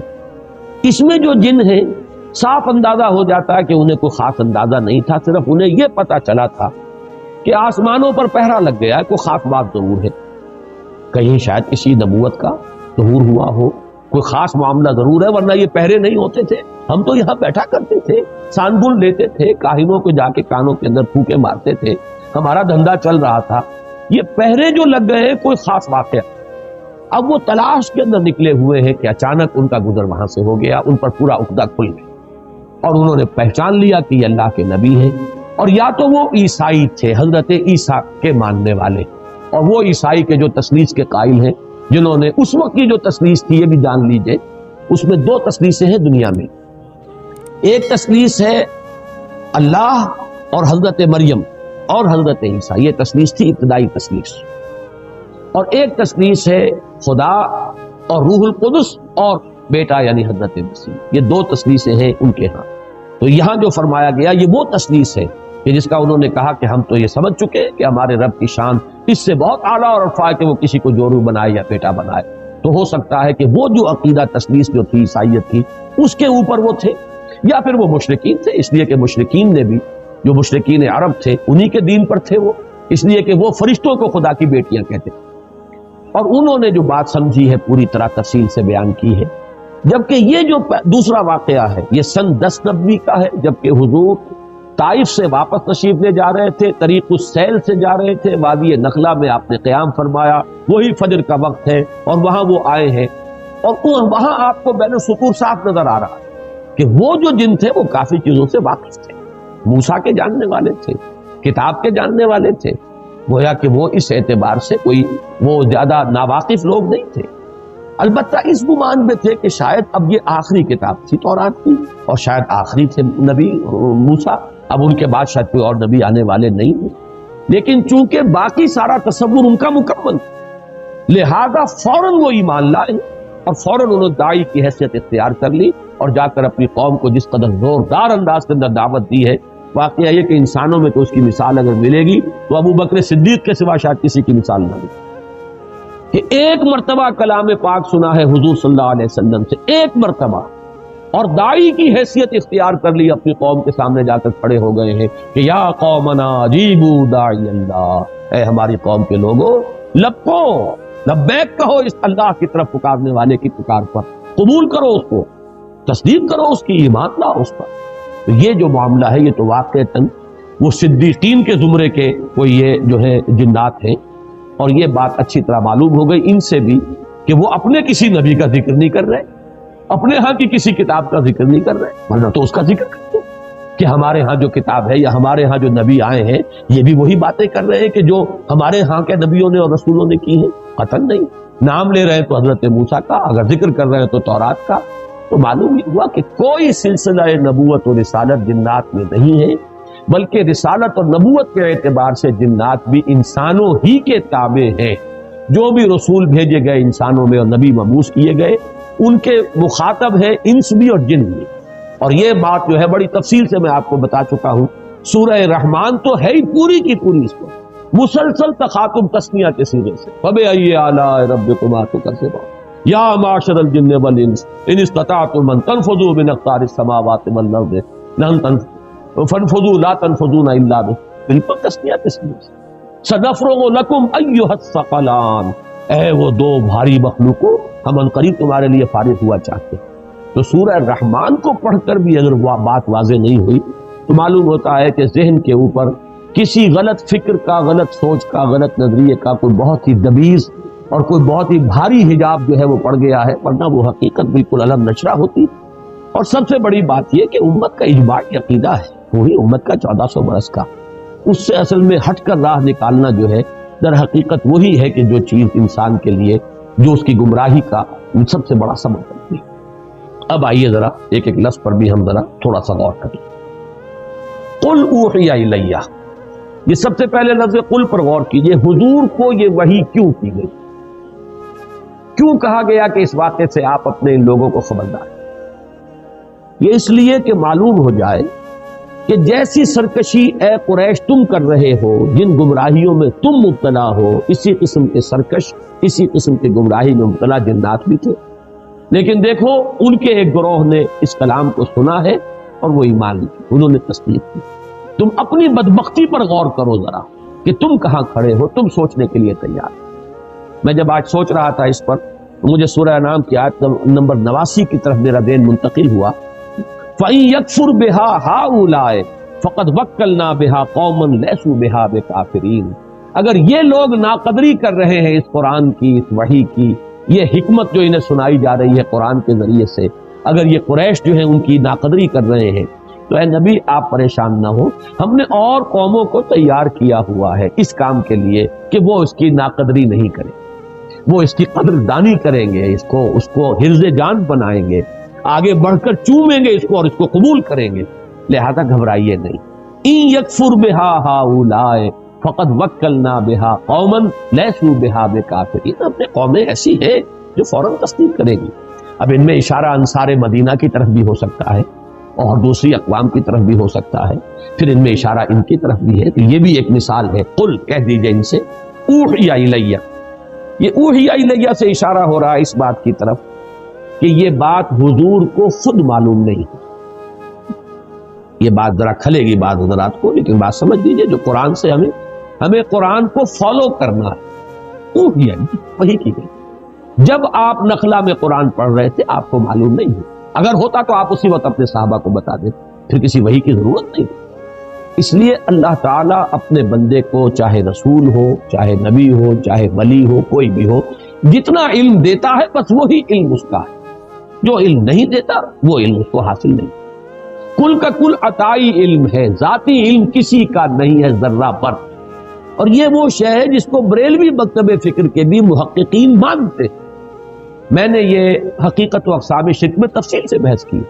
اس میں جو جن ہیں صاف اندازہ ہو جاتا ہے کہ انہیں کوئی خاص اندازہ نہیں تھا، صرف انہیں یہ پتا چلا تھا کہ آسمانوں پر پہرا لگ گیا ہے، کوئی خاص بات ضرور ہے، کہیں شاید کسی نبوت کا ظہور ہوا ہو، کوئی خاص معاملہ ضرور ہے، ورنہ یہ پہرے نہیں ہوتے تھے، ہم تو یہاں بیٹھا کرتے تھے، سان گن لیتے تھے، کاہنوں کو جا کے کانوں کے اندر پھونکے مارتے تھے، ہمارا دھندا چل رہا تھا، یہ پہرے جو لگ گئے ہیں کوئی خاص واقعہ۔ اب وہ تلاش کے اندر نکلے ہوئے ہیں کہ اچانک ان کا گزر وہاں سے ہو گیا، ان پر پورا عقدہ کھل گیا اور انہوں نے پہچان لیا کہ یہ اللہ کے نبی ہیں، اور یا تو وہ عیسائی تھے، حضرت عیسیٰ کے ماننے والے، اور وہ عیسائی کے جو تثلیث کے قائل ہیں، جنہوں نے اس وقت کی جو تثلیث تھی، یہ بھی جان لیجئے، اس میں دو تثلیثیں ہیں دنیا میں، ایک تثلیث ہے اللہ اور حضرت مریم اور حضرت عیسیٰ، یہ تثلیث تھی ابتدائی تثلیث، اور ایک تثلیث ہے خدا اور روح القدس اور بیٹا یعنی حضرت مسیح، یہ دو تثلیثیں ہیں ان کے ہاں۔ تو یہاں جو فرمایا گیا یہ وہ تثلیث ہے کہ جس کا انہوں نے کہا کہ ہم تو یہ سمجھ چکے کہ ہمارے رب کی شان اس سے بہت اعلیٰ اور ارفع ہے کہ وہ کسی کو جورو بنائے یا بیٹا بنائے، تو ہو سکتا ہے کہ وہ جو عقیدہ تثلیث جو تھی عیسائیت کی اس کے اوپر وہ تھے، یا پھر وہ مشرکین تھے، اس لیے کہ مشرکین نے بھی، جو مشرکین عرب تھے انہی کے دین پر تھے وہ، اس لیے کہ وہ فرشتوں کو خدا کی بیٹیاں کہتے تھے، اور انہوں نے جو بات سمجھی ہے پوری طرح تفصیل سے بیان کی ہے۔ جبکہ یہ جو دوسرا واقعہ ہے یہ سن 10 نبوی کا ہے، جبکہ حضور طائف سے واپس تشریف لے جا رہے تھے، طریق السیل سے جا رہے تھے، وادی نخلا میں آپ نے قیام فرمایا، وہی فجر کا وقت ہے اور وہاں وہ آئے ہیں، اور وہاں آپ کو بین السطور صاف نظر آ رہا ہے کہ وہ جو جن تھے وہ کافی چیزوں سے واقف تھے، موسیٰ کے جاننے والے تھے، کتاب کے جاننے والے تھے، گویا کہ وہ اس اعتبار سے کوئی وہ زیادہ ناواقف لوگ نہیں تھے، البتہ اس گمان میں تھے کہ شاید اب یہ آخری کتاب تھی تورات کی، اور شاید آخری تھے نبی موسیٰ، اب ان کے بعد شاید کوئی اور نبی آنے والے نہیں ہیں، لیکن چونکہ باقی سارا تصور ان کا مکمل، لہذا فوراً وہ ایمان لائے اور فوراً انہوں نے داعی کی حیثیت اختیار کر لی اور جا کر اپنی قوم کو جس قدر زوردار انداز کے اندر دعوت دی ہے۔ واقعہ یہ کہ انسانوں میں تو اس کی مثال اگر ملے گی تو ابو بکر صدیق کے سوا شاید کسی کی مثال نہ ملے، کہ ایک مرتبہ کلام پاک سنا ہے حضور صلی اللہ علیہ وسلم سے، ایک مرتبہ، اور داعی کی حیثیت اختیار کر لی، اپنی قوم کے سامنے جا کر کھڑے ہو گئے ہیں کہ یا قومنا اجیبوا داعی اللہ، اے ہماری قوم کے لوگوں لبو لبیک کہو اس اللہ کی طرف پکارنے والے کی پکار پر، قبول کرو اس کو، تصدیق کرو اس کی، ایمان لاؤ اس پر۔ تو یہ جو معاملہ ہے یہ تو واقعتاً وہ صدیقین کے زمرے کے وہ یہ جو ہے جنات ہیں، اور یہ بات اچھی طرح معلوم ہو گئی ان سے بھی کہ وہ اپنے کسی نبی کا ذکر نہیں کر رہے، اپنے ہاں کی کسی کتاب کا ذکر نہیں کر رہے، ورنہ تو اس کا ذکر کرتے کہ ہمارے ہاں جو کتاب ہے یا ہمارے ہاں جو نبی آئے ہیں یہ بھی وہی باتیں کر رہے ہیں کہ جو ہمارے ہاں کے نبیوں نے اور رسولوں نے کی ہیں، قطعاً نہیں۔ نام لے رہے ہیں تو حضرت موسیٰ کا، اگر ذکر کر رہے ہیں تو تورات کا، تو معلوم ہی ہوا کہ کوئی سلسلہ نبوت و رسالت جنات میں نہیں ہے، بلکہ رسالت اور نبوت کے اعتبار سے جنات بھی انسانوں ہی کے تابع ہیں، جو بھی رسول بھیجے گئے انسانوں میں اور نبی مبعوث کیے گئے ان کے مخاطب ہیں انس بھی اور جن بھی، اور یہ بات جو ہے بڑی تفصیل سے میں آپ کو بتا چکا ہوں۔ سورہ رحمان تو ہے ہی پوری کی پوری اس پر مسلسل تخاطب تسنیہ کے صیغے سے، فَبِأَيِّ آلَاءِ رَبِّكُمَا تُكَذِّبَانِ یا معاشر الجن والانس ان استطعتم ان تنفذوا من اقطار السماوات والارض فانفذوا لا تنفذون الا بالکل تسنیہ سنفرغ لکم ایھا الثقلان، اے وہ دو بھاری مخلوقوں ہم عنقریب تمہارے لیے فارغ ہوا چاہتے۔ تو سورہ رحمان کو پڑھ کر بھی اگر وہ بات واضح نہیں ہوئی تو معلوم ہوتا ہے کہ ذہن کے اوپر کسی غلط فکر کا، غلط سوچ کا، غلط نظریے کا کوئی بہت ہی دبیز اور کوئی بہت ہی بھاری حجاب جو ہے وہ پڑ گیا ہے، ورنہ وہ حقیقت بالکل علم نشرہ ہوتی۔ اور سب سے بڑی بات یہ کہ امت کا اجماعی عقیدہ ہے، پوری امت کا 1400 برس کا، اس سے اصل میں ہٹ کر راہ نکالنا جو ہے در حقیقت وہی ہے کہ جو چیز انسان کے لیے جو اس کی گمراہی کا سب سے بڑا سبب بنتی ہے۔ اب آئیے ذرا ایک ایک لفظ پر بھی ہم ذرا تھوڑا سا غور کریں۔ قل اوحی الیہ، یہ سب سے پہلے لفظ قل پر غور کیجئے، حضور کو یہ وحی کیوں کی گئی، کیوں کہا گیا کہ اس واقعے سے آپ اپنے ان لوگوں کو خبردار ہیں؟ یہ اس لیے کہ معلوم ہو جائے کہ جیسی سرکشی اے قریش تم کر رہے ہو، جن گمراہیوں میں تم مبتلا ہو، اسی قسم کے سرکش، اسی قسم کے گمراہی میں مبتلا جنات بھی تھے، لیکن دیکھو ان کے ایک گروہ نے اس کلام کو سنا ہے اور وہ ایمان لی، انہوں نے تصدیق کی۔ تم اپنی بدبختی پر غور کرو ذرا کہ تم کہاں کھڑے ہو، تم سوچنے کے لیے تیار۔ میں جب آج سوچ رہا تھا اس پر، مجھے سورہ انعام کی آیت نمبر 89 کی طرف میرا ذہن منتقل ہوا، فَإِن يَكْفُرْ بِهَا هَؤُلَاءِ فَقَدْ وَكَّلْنَا بِهَا قَوْمًا لَيْسُوا بِهَا بِكَافِرِينَ، اگر یہ لوگ ناقدری کر رہے ہیں اس قرآن کی، اس وحی کی، یہ حکمت جو انہیں سنائی جا رہی ہے قرآن کے ذریعے سے، اگر یہ قریش جو ہیں ان کی ناقدری کر رہے ہیں تو اے نبی آپ پریشان نہ ہو، ہم نے اور قوموں کو تیار کیا ہوا ہے اس کام کے لیے کہ وہ اس کی ناقدری نہیں کریں، وہ اس کی قدردانی کریں گے، اس کو حرز جان بنائیں گے، آگے بڑھ کر چومیں گے اس کو اور اس کو قبول کریں گے، لہذا گھبرائیے نہیں۔ ان یکفر بها هؤلاء فقد وکلنا بها قوما لیسوا بها بکافرین، اپنے قومیں ایسی ہیں جو فوراً تصدیق کرے گی۔ اب ان میں اشارہ انصار مدینہ کی طرف بھی ہو سکتا ہے اور دوسری اقوام کی طرف بھی ہو سکتا ہے، پھر ان میں اشارہ ان کی طرف بھی ہے، تو یہ بھی ایک مثال ہے۔ قل کہہ دیجئے ان سے، اوحی الیہ، یہ اوحی الیہ سے اشارہ ہو رہا ہے اس بات کی طرف کہ یہ بات حضور کو خود معلوم نہیں ہے۔ یہ بات ذرا کھلے گی بعض حضرات کو، لیکن بات سمجھ لیجئے جو قرآن سے ہمیں قرآن کو فالو کرنا ہے، اوحی وہی کی گئی۔ جب آپ نخلا میں قرآن پڑھ رہے تھے آپ کو معلوم نہیں ہے، اگر ہوتا تو آپ اسی وقت اپنے صحابہ کو بتا دیں، پھر کسی وحی کی ضرورت نہیں۔ اس لیے اللہ تعالیٰ اپنے بندے کو چاہے رسول ہو، چاہے نبی ہو، چاہے ولی ہو، کوئی بھی ہو، جتنا علم دیتا ہے بس وہی علم اس کا ہے، جو علم نہیں دیتا وہ علم اس کو حاصل نہیں۔ کل کا کل عطائی علم ہے، ذاتی علم کسی کا نہیں ہے ذرہ پر، اور یہ وہ شے ہے جس کو بریلوی مکتب فکر کے بھی محققین مانتے ہیں۔ میں نے یہ حقیقت و اقسام شرک میں تفصیل سے بحث کی۔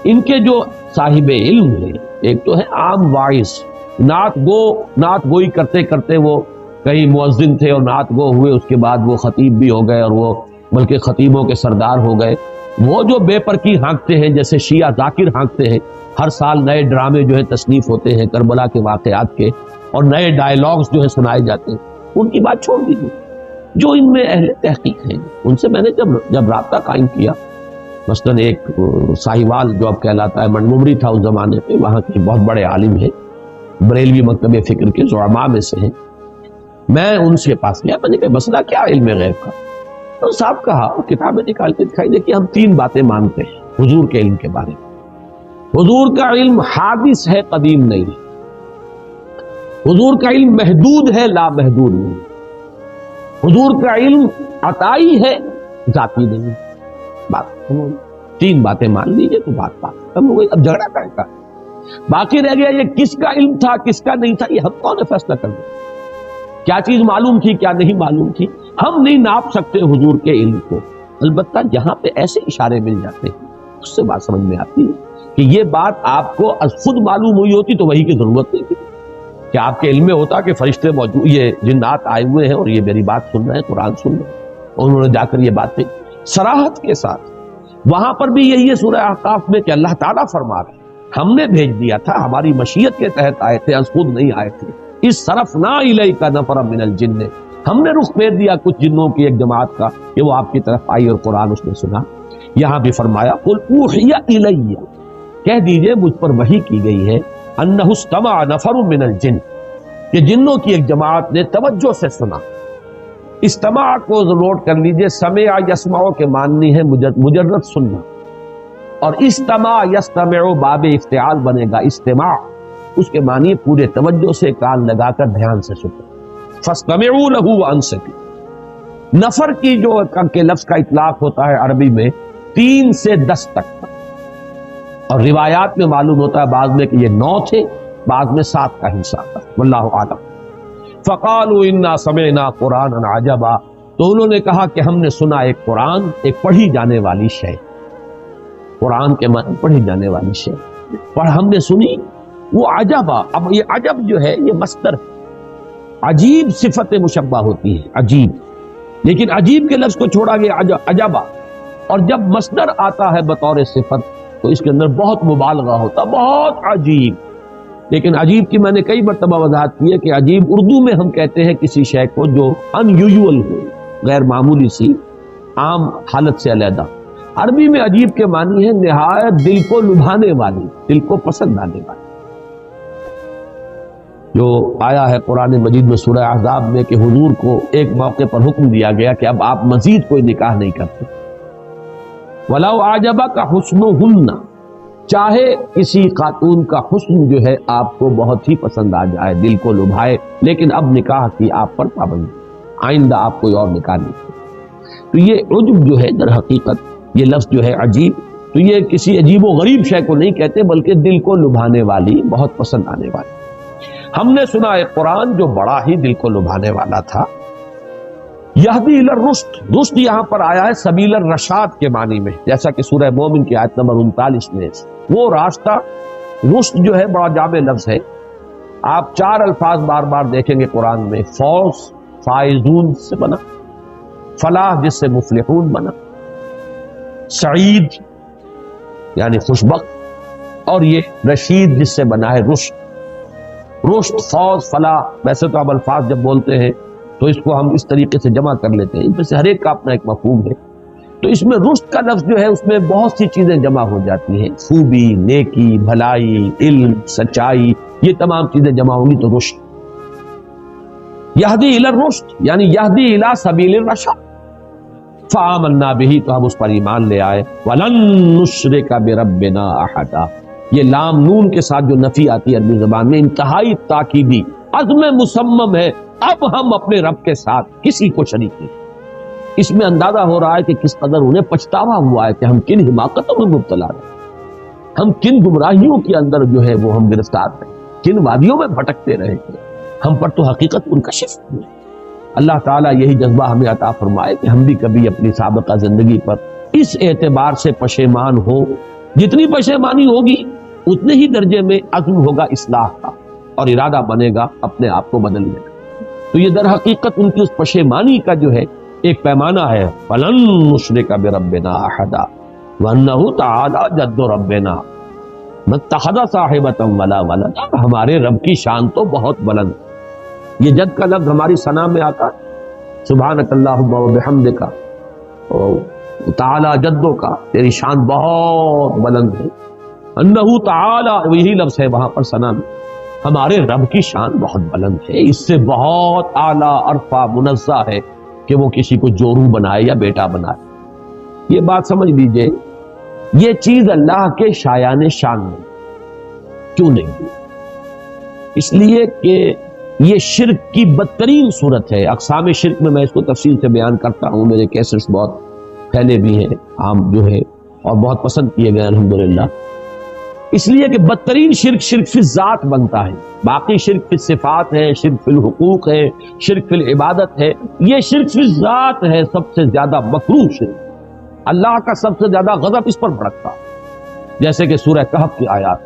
ان کے جو صاحب علم ہیں، ایک تو ہے عام واعظ، نعت گوئی کرتے کرتے وہ کہیں مؤذن تھے اور نعت گو ہوئے، اس کے بعد وہ خطیب بھی ہو گئے اور وہ بلکہ خطیبوں کے سردار ہو گئے۔ وہ جو بے پرکی ہانکتے ہیں، جیسے شیعہ ذاکر ہانکتے ہیں، ہر سال نئے ڈرامے جو ہے تصنیف ہوتے ہیں کربلا کے واقعات کے، اور نئے ڈائیلاگز جو ہے سنائے جاتے ہیں، ان کی بات چھوڑ دیجیے۔ جو ان میں اہل تحقیق ہیں ان سے میں نے جب رابطہ قائم کیا، مثلاً ایک ساہیوال جو اب کہلاتا ہے، منموری تھا اس زمانے پہ، وہاں کے بہت بڑے عالم ہیں، بریلوی مکتب فکر کے زعماء میں سے ہیں، میں ان سے پاس گیا، میں نے کہا مسئلہ کیا علم غیب کا؟ تو صاحب کہا، کتابیں نکال کے دکھائی دے کہ ہم 3 باتیں مانتے ہیں حضور کے علم کے بارے میں۔ حضور کا علم حادث ہے، قدیم نہیں ہے۔ حضور کا علم محدود ہے، لا محدود نہیں۔ حضور کا علم عطائی ہے، ذاتی نہیں۔ بات 3 باتیں مان لیجئے تو بات ختم ہو گئی۔ اب جھگڑا کرتا باقی رہ گیا یہ کس کا علم تھا کس کا نہیں تھا، یہ ہم کون فیصلہ کر دیں؟ کیا چیز معلوم تھی کیا نہیں معلوم تھی، ہم نہیں ناپ سکتے حضور کے علم کو۔ البتہ جہاں پہ ایسے اشارے مل جاتے ہیں اس سے بات سمجھ میں آتی ہے کہ یہ بات آپ کو از خود معلوم ہوئی ہوتی تو وحی کی ضرورت نہیں تھی، کہ آپ کے علم میں ہوتا کہ فرشتے موجود، یہ جنات آئے ہوئے ہیں اور یہ میری بات سن رہے ہیں، قرآن سن رہے ہیں، اور انہوں نے جا کر یہ باتیں صراحت کے ساتھ۔ وہاں پر بھی یہی ہے سورہ احقاف میں کہ اللہ تعالیٰ فرما رہے ہم نے بھیج دیا تھا، ہماری مشیت کے تحت آئے تھے، از خود نہیں آئے تھے۔ اس صرفنا الیک نفرا من الجن، ہم نے رخ پھیر دیا کچھ جنوں کی ایک جماعت کا کہ وہ آپ کی طرف آئی اور قرآن اس نے سنا۔ یہاں بھی فرمایا قل اوحی الی، کہہ دیجئے مجھ پر وحی کی گئی ہے، انہ استمع نفر من الجن، کہ جنوں کی ایک جماعت نے توجہ سے سنا۔ استماع کو نوٹ کر لیجئے، سمع یسمع کے معنی ہے مجرد سننا، اور استماع یستمع باب افتعال بنے گا استماع، اس کے معنی پورے توجہ سے کان لگا کر دھیان سے سننا۔ فاستمعوا له وانصتوا، نفر کی جو کے لفظ کا اطلاق ہوتا ہے عربی میں 3 سے 10 تک، اور روایات میں معلوم ہوتا ہے بعض میں کہ یہ 9 تھے، بعض میں 7 کا حصہ تھا، واللہ اعلم۔ فقالوا انا سمعنا قرانا عجبا، تو انہوں نے کہا کہ ہم نے سنا ایک قرآن، ایک پڑھی جانے والی شے، قرآن کے معنی پڑھی جانے والی شے، پر ہم نے سنی وہ عجبا۔ اب یہ عجب جو ہے یہ مصدر، عجیب صفت مشبہ ہوتی ہے، عجیب، لیکن عجیب کے لفظ کو چھوڑا گیا عجبا، اور جب مصدر آتا ہے بطور صفت تو اس کے اندر بہت مبالغہ ہوتا، بہت عجیب۔ لیکن عجیب کی میں نے کئی مرتبہ وضاحت کی ہے کہ عجیب اردو میں ہم کہتے ہیں کسی شے کو جو ان یوزول ہو، غیر معمولی سی، عام حالت سے علیحدہ۔ عربی میں عجیب کے معنی ہے نہایت دل کو لبھانے والی، دل کو پسند آنے والی۔ جو آیا ہے قرآن مجید میں سورہ احزاب میں کہ حضور کو ایک موقع پر حکم دیا گیا کہ اب آپ مزید کوئی نکاح نہیں کرتے۔ وَلَوْ أَعْجَبَكَ حُسْنُهُنَّ، چاہے کسی خاتون کا حسن جو ہے آپ کو بہت ہی پسند آ جائے، دل کو لبھائے، لیکن اب نکاح کی آپ پر پابندی، آئندہ آپ کوئی اور نکاح نہیں کریں۔ تو یہ عجب جو ہے در حقیقت یہ لفظ جو ہے عجیب، تو یہ کسی عجیب و غریب شے کو نہیں کہتے بلکہ دل کو لبھانے والی، بہت پسند آنے والی۔ ہم نے سنا ایک قرآن جو بڑا ہی دل کو لبھانے والا تھا۔ یہدی الی الرشد، رشد یہاں پر آیا ہے سبیل الرشاد کے معنی میں، جیسا کہ سورہ مومن کی آیت نمبر 39 میں وہ راستہ، رشد جو ہے بڑا جامع لفظ ہے۔ آپ 4 الفاظ بار بار دیکھیں گے قرآن میں، فوز فائزون سے بنا، فلاح جس سے مفلحون بنا، سعید یعنی خوشبخت، اور یہ رشید جس سے بنا ہے رشد۔ رشد، فوز، فلاح، ویسے تو اب الفاظ جب بولتے ہیں تو اس کو ہم اس طریقے سے جمع کر لیتے ہیں، ان میں سے ہر ایک کا اپنا ایک مفہوم ہے۔ تو اس میں رشد کا لفظ جو ہے اس میں بہت سی چیزیں جمع ہو جاتی ہیں، خوبی، نیکی، بھلائی، علم، سچائی، یہ تمام چیزیں جمع ہوں گی تو رشد۔ یہدی الی الرشد یعنی یہدی الی سبیل الرشاد، فآمنا بہ، تو ہم اس پر ایمان لے آئے، ولن نشرک بربنا احدا، یہ لام نون کے ساتھ جو نفی آتی ہے عربی زبان میں انتہائی تاکیدی، عزم مصمم ہے، اب ہم اپنے رب کے ساتھ کسی کو شریک نہیں۔ اس میں اندازہ ہو رہا ہے کہ کس قدر انہیں پچھتاوا ہوا ہے کہ ہم کن حماقتوں میں مبتلا ہیں، ہم کن گمراہیوں کے اندر جو ہے وہ ہم گرفتار ہیں، کن وادیوں میں بھٹکتے رہے ہیں، ہم پر تو حقیقت منکشف ہوئی۔ اللہ تعالیٰ یہی جذبہ ہمیں عطا فرمائے کہ ہم بھی کبھی اپنی سابقہ زندگی پر اس اعتبار سے پشیمان ہو، جتنی پشیمانی ہوگی اتنے ہی درجے میں عزم ہوگا اصلاح کا، اور ارادہ بنے گا اپنے آپ کو بدلنے کا۔ تو یہ در حقیقت ان کی اس پشیمانی کا جو ہے ایک پیمانہ ہے، فلن نشرک بربنا احدا وانہ تعالی جد ربنا ما اتخذ صاحبۃ ولا ولدا، ہمارے رب کی شان تو بہت بلند ہے۔ یہ جد کا لفظ ہماری ثنا میں آتا ہے، سبحانک اللہم وبحمدک، تعالی جدوں کا، تیری شان بہت بلند ہے۔ انہ تعالی، یہی لفظ ہے وہاں پر ثنا میں، ہمارے رب کی شان بہت بلند ہے، اس سے بہت اعلیٰ عرفہ منزہ ہے کہ وہ کسی کو جورو بنائے یا بیٹا بنائے۔ یہ بات سمجھ لیجئے، یہ چیز اللہ کے شایان شان میں کیوں نہیں؟ اس لیے کہ یہ شرک کی بدترین صورت ہے۔ اقسام شرک میں اس کو تفصیل سے بیان کرتا ہوں، میرے کیسٹس بہت پھیلے بھی ہیں، عام جو ہے، اور بہت پسند کیے گئے الحمدللہ۔ اس لیے کہ بدترین شرک شرک فی الذات بنتا ہے، باقی شرک فی الصفات ہے، شرک فی الحقوق ہے، شرک فی العبادت ہے، یہ شرک فی الذات ہے، سب سے زیادہ مکروہ شرک، اللہ کا سب سے زیادہ غضب اس پر بھڑکتا، جیسے کہ سورہ کہف کی آیات،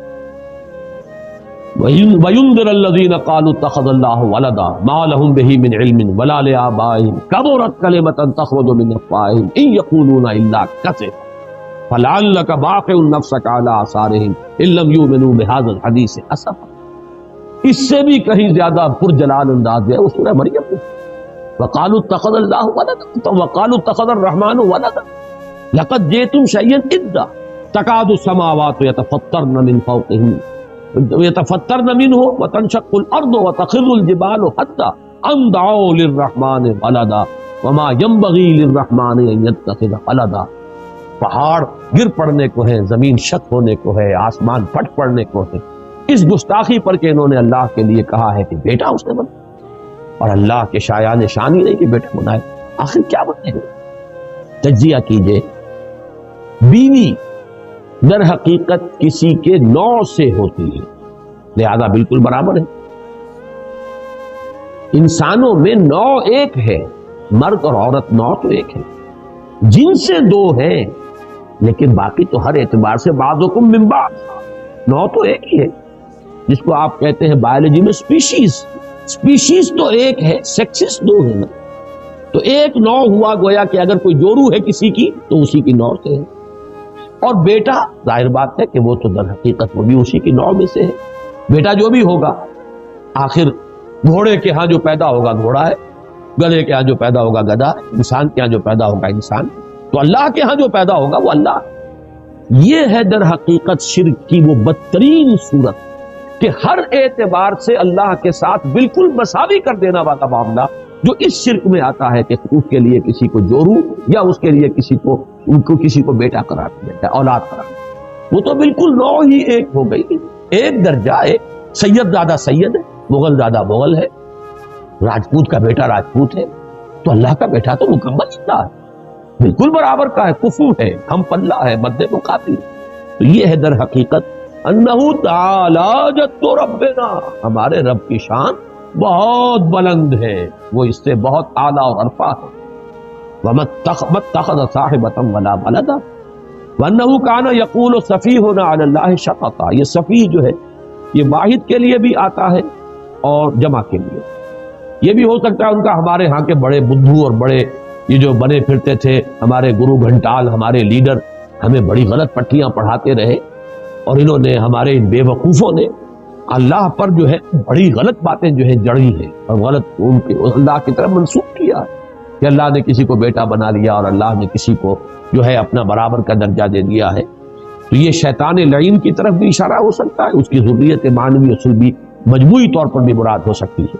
وَيُنذِرَ الَّذِينَ قَالُوا اتَّخَذَ اللَّهُ وَلَدًا مَا لَهُم بِهِ مِنْ عِلْمٍ وَلَا لِآبَائِهِمْ كَبُرَتْ كَلِمَةً تَخْرُجُ مِنْ أَفْوَاهِهِمْ إِنْ يَقُولُونَ إِلَّا كَذِبًا فَلَعَلَّكَ بَاخِعٌ نَفْسَكَ عَلَىٰ آثَارِهِمْ إِن لَّمْ يُؤْمِنُوا بِهَٰذَا الْحَدِيثِ أَسَفًا۔ اس سے بھی کہیں زیادہ پرجلال انداز ہے وہ سورہ مریم میں، وَقَالُوا اتَّخَذَ اللَّهُ وَلَدًا وَقَالُوا اتَّخَذَ الرَّحْمَٰنُ وَلَدًا لَقَدْ جِئْتُمْ شَيْئًا إِدًّا تَكَادُ السَّمَاوَاتُ يَتَفَطَّرْنَ مِنْ فَوْقِهِنَّ يَتَفَطَّرْنَ مِنْهُ وَتَنشَقُّ الْأَرْضُ وَتَخِرُّ الْجِبَالُ حَتَّىٰ أَن دَعَوْا لِلرَّحْمَٰنِ وَلَدًا وَمَا يَنبَغِي لِلرَّحْمَٰنِ أَن يَتَّخِذَ وَلَدًا۔ پہاڑ گر پڑنے کو ہے، زمین شک ہونے کو ہے، آسمان پھٹ پڑنے کو ہے، اس گستاخی پر کہ انہوں نے اللہ کے لیے کہا ہے کہ بیٹا اس نے بنا، اور اللہ کے شایان شان ہی نہیں کہ بیٹا بنائے، آخر کیا بنے گا؟ تجزیہ کیجئے، بیوی در حقیقت کسی کے نوع سے ہوتی ہے، لہذا بالکل برابر ہے۔ انسانوں میں نوع ایک ہے، مرد اور عورت نوع تو ایک ہے، جن سے دو ہیں، لیکن باقی تو ہر اعتبار سے بعضکم من بعض، نوع تو ایک ہی ہے، جس کو آپ کہتے ہیں بایولوجی میں سپیشیز تو ایک ہے، سیکسز دو ہیں نا، تو ایک نوع ہوا، گویا کہ اگر کوئی جورو ہے کسی کی تو اسی کی نوع سے ہے۔ اور بیٹا ظاہر بات ہے کہ وہ تو در حقیقت وہ بھی اسی کی نوع میں سے ہے۔ بیٹا جو بھی ہوگا، آخر گھوڑے کے ہاں جو پیدا ہوگا گھوڑا ہے، گدھے کے ہاں جو پیدا ہوگا گدھا ہے، انسان کے ہاں جو پیدا ہوگا انسان، تو اللہ کے ہاں جو پیدا ہوگا وہ اللہ ہے۔ یہ ہے در حقیقت شرک کی وہ بدترین صورت کہ ہر اعتبار سے اللہ کے ساتھ بالکل مساوی کر دینا والا معاملہ جو اس شرک میں آتا ہے کہ اس کے لیے کسی کو جورو یا اس کے لیے کسی کو بیٹا قرار دیا جائے، اولاد قرار دیا، وہ تو بالکل نوع ہی ایک ہو گئی، ایک درجہ ایک، سید زیادہ سید ہے، مغل زیادہ مغل ہے، راجپوت کا بیٹا راجپوت ہے، تو اللہ کا بیٹا تو مکمل اللہ ہے، بالکل برابر کا ہے، کفو ہے، ہم پلہ ہے، مد مقابل۔ تو یہ ہے در حقیقت انہو تعالی جد ربنا، ہمارے رب کی شان بہت بلند ہے، وہ اس سے بہت اعلیٰ اور عرفہ ہے۔ وَمَتَّخَذَ صَاحِبَةً وَلَا وَلَدًا وَأَنَّهُ كَانَ يَقُولُ سَفِيهُنَا عَلَى اللَّهِ شَطَطًا، یہ سفیہ جو ہے یہ واحد کے لیے بھی آتا ہے اور جمع کے لیے، یہ بھی ہو سکتا ہے ان کا ہمارے ہاں کے بڑے بدھو اور بڑے یہ جو بنے پھرتے تھے ہمارے گرو گھنٹال، ہمارے لیڈر، ہمیں بڑی غلط پٹیاں پڑھاتے رہے، اور انہوں نے ہمارے ان بے وقوفوں نے اللہ پر جو ہے بڑی غلط باتیں جو ہے جڑی ہیں اور غلط ان کے اللہ کی طرف منسوخ کیا کہ اللہ نے کسی کو بیٹا بنا لیا اور اللہ نے کسی کو جو ہے اپنا برابر کا درجہ دے دیا ہے۔ تو یہ شیطان لعین کی طرف بھی اشارہ ہو سکتا ہے، اس کی ذریت معنوی اصل بھی مجموعی طور پر بھی مراد ہو سکتی ہے۔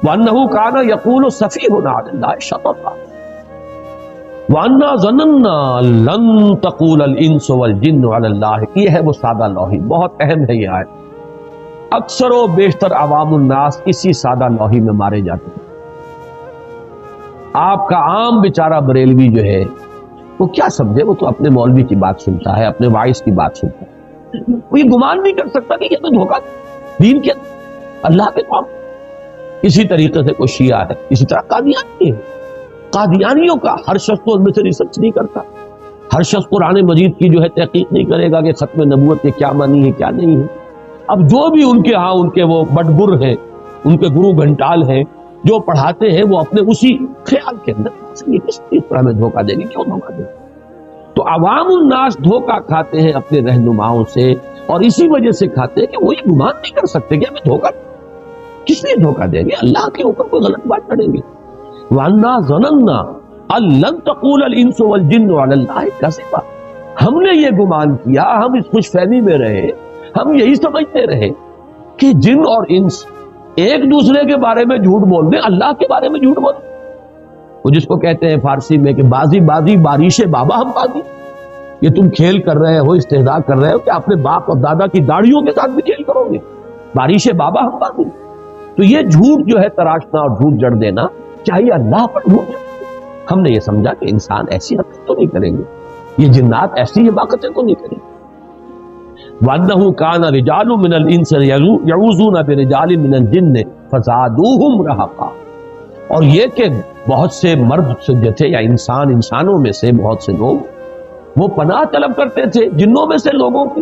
وَأَنَّهُ كَانَ يَقُولُ سَفِيهُنَا عَلَى اللَّهِ شَطَطًا وَأَنَّا ظَنَنَّا لَن تَقُولَ الْإِنسُ وَالْجِنُّ عَلَى اللَّهِ، یہ ہے وہ سادہ لوحی، بہت اہم ہے یہ آیت۔ اکثر و بیشتر عوام الناس اسی سادہ لوحی میں مارے جاتے ہیں۔ آپ کا عام بیچارہ بریلوی جو ہے وہ کیا سمجھے، وہ تو اپنے مولوی کی بات سنتا ہے، اپنے وائس کی بات سنتا ہے، وہ یہ گمان نہیں کر سکتا کہ یہ تو دھوکہ دین کے اللہ کے کام۔ اسی طریقے سے کوئی شیعہ ہے، اسی طرح قادیانی ہے، قادیانیوں کا ہر شخص تو ان میں سے ریسرچ نہیں کرتا، ہر شخص قرآن مجید کی جو ہے تحقیق نہیں کرے گا کہ ختم نبوت کے کیا معنی ہے کیا نہیں ہے۔ اب جو بھی ان کے ہاں ان کے وہ بٹگر ہیں، ان کے گرو گھنٹال ہیں، جو پڑھاتے ہیں وہ اپنے اسی خیال کے اندر یہ کس طرح میں دھوکہ دیں گے، کیوں دھوکہ دیں گے؟ تو عوام الناس دھوکہ کھاتے ہیں اپنے رہنماؤں سے، اور اسی وجہ سے کھاتے ہیں کہ وہ یہ گمان نہیں کر سکتے کہ ہمیں دھوکہ کس لیے دھوکہ دیں گے، اللہ کے اوپر کوئی غلط بات کریں گے۔ وَأَنَّا ظَنَنَّا أَن لَن تَقُولَ الْإِنسُ وَالْجِنُّ عَلَى اللَّهِ كَذِبًا، ہم نے یہ گمان کیا، ہم اس خوش فہمی میں رہے، ہم یہی سمجھتے رہے کہ جن اور انس ایک دوسرے کے بارے میں جھوٹ بول دیں، اللہ کے بارے میں جھوٹ بول دیں، وہ جس کو کہتے ہیں فارسی میں کہ بازی بازی بارش بابا ہم بازی، یہ تم کھیل کر رہے ہو، استہزاء کر رہے ہو کہ اپنے باپ اور دادا کی داڑھیوں کے ساتھ بھی کھیل کرو گے، بارش بابا ہم بازی۔ تو یہ جھوٹ جو ہے تراشنا اور جھوٹ جڑ دینا چاہیے اللہ پر جھوٹ، ہم نے یہ سمجھا کہ انسان ایسی حرکت تو نہیں کریں گے، یہ جنات ایسی حماقتیں تو نہیں کریں گے۔ وَأَنَّهُ كَانَ رِجَالٌ مِّنَ الْإِنسِ يَعُوذُونَ بِرِجَالٍ مِّنَ الْجِنِّ فَزَادُوهُمْ رَهَقًا، اور یہ کہ بہت سے مرد جو تھے یا انسانوں میں سے بہت سے لوگ وہ پناہ طلب کرتے تھے جنوں میں سے لوگوں کی،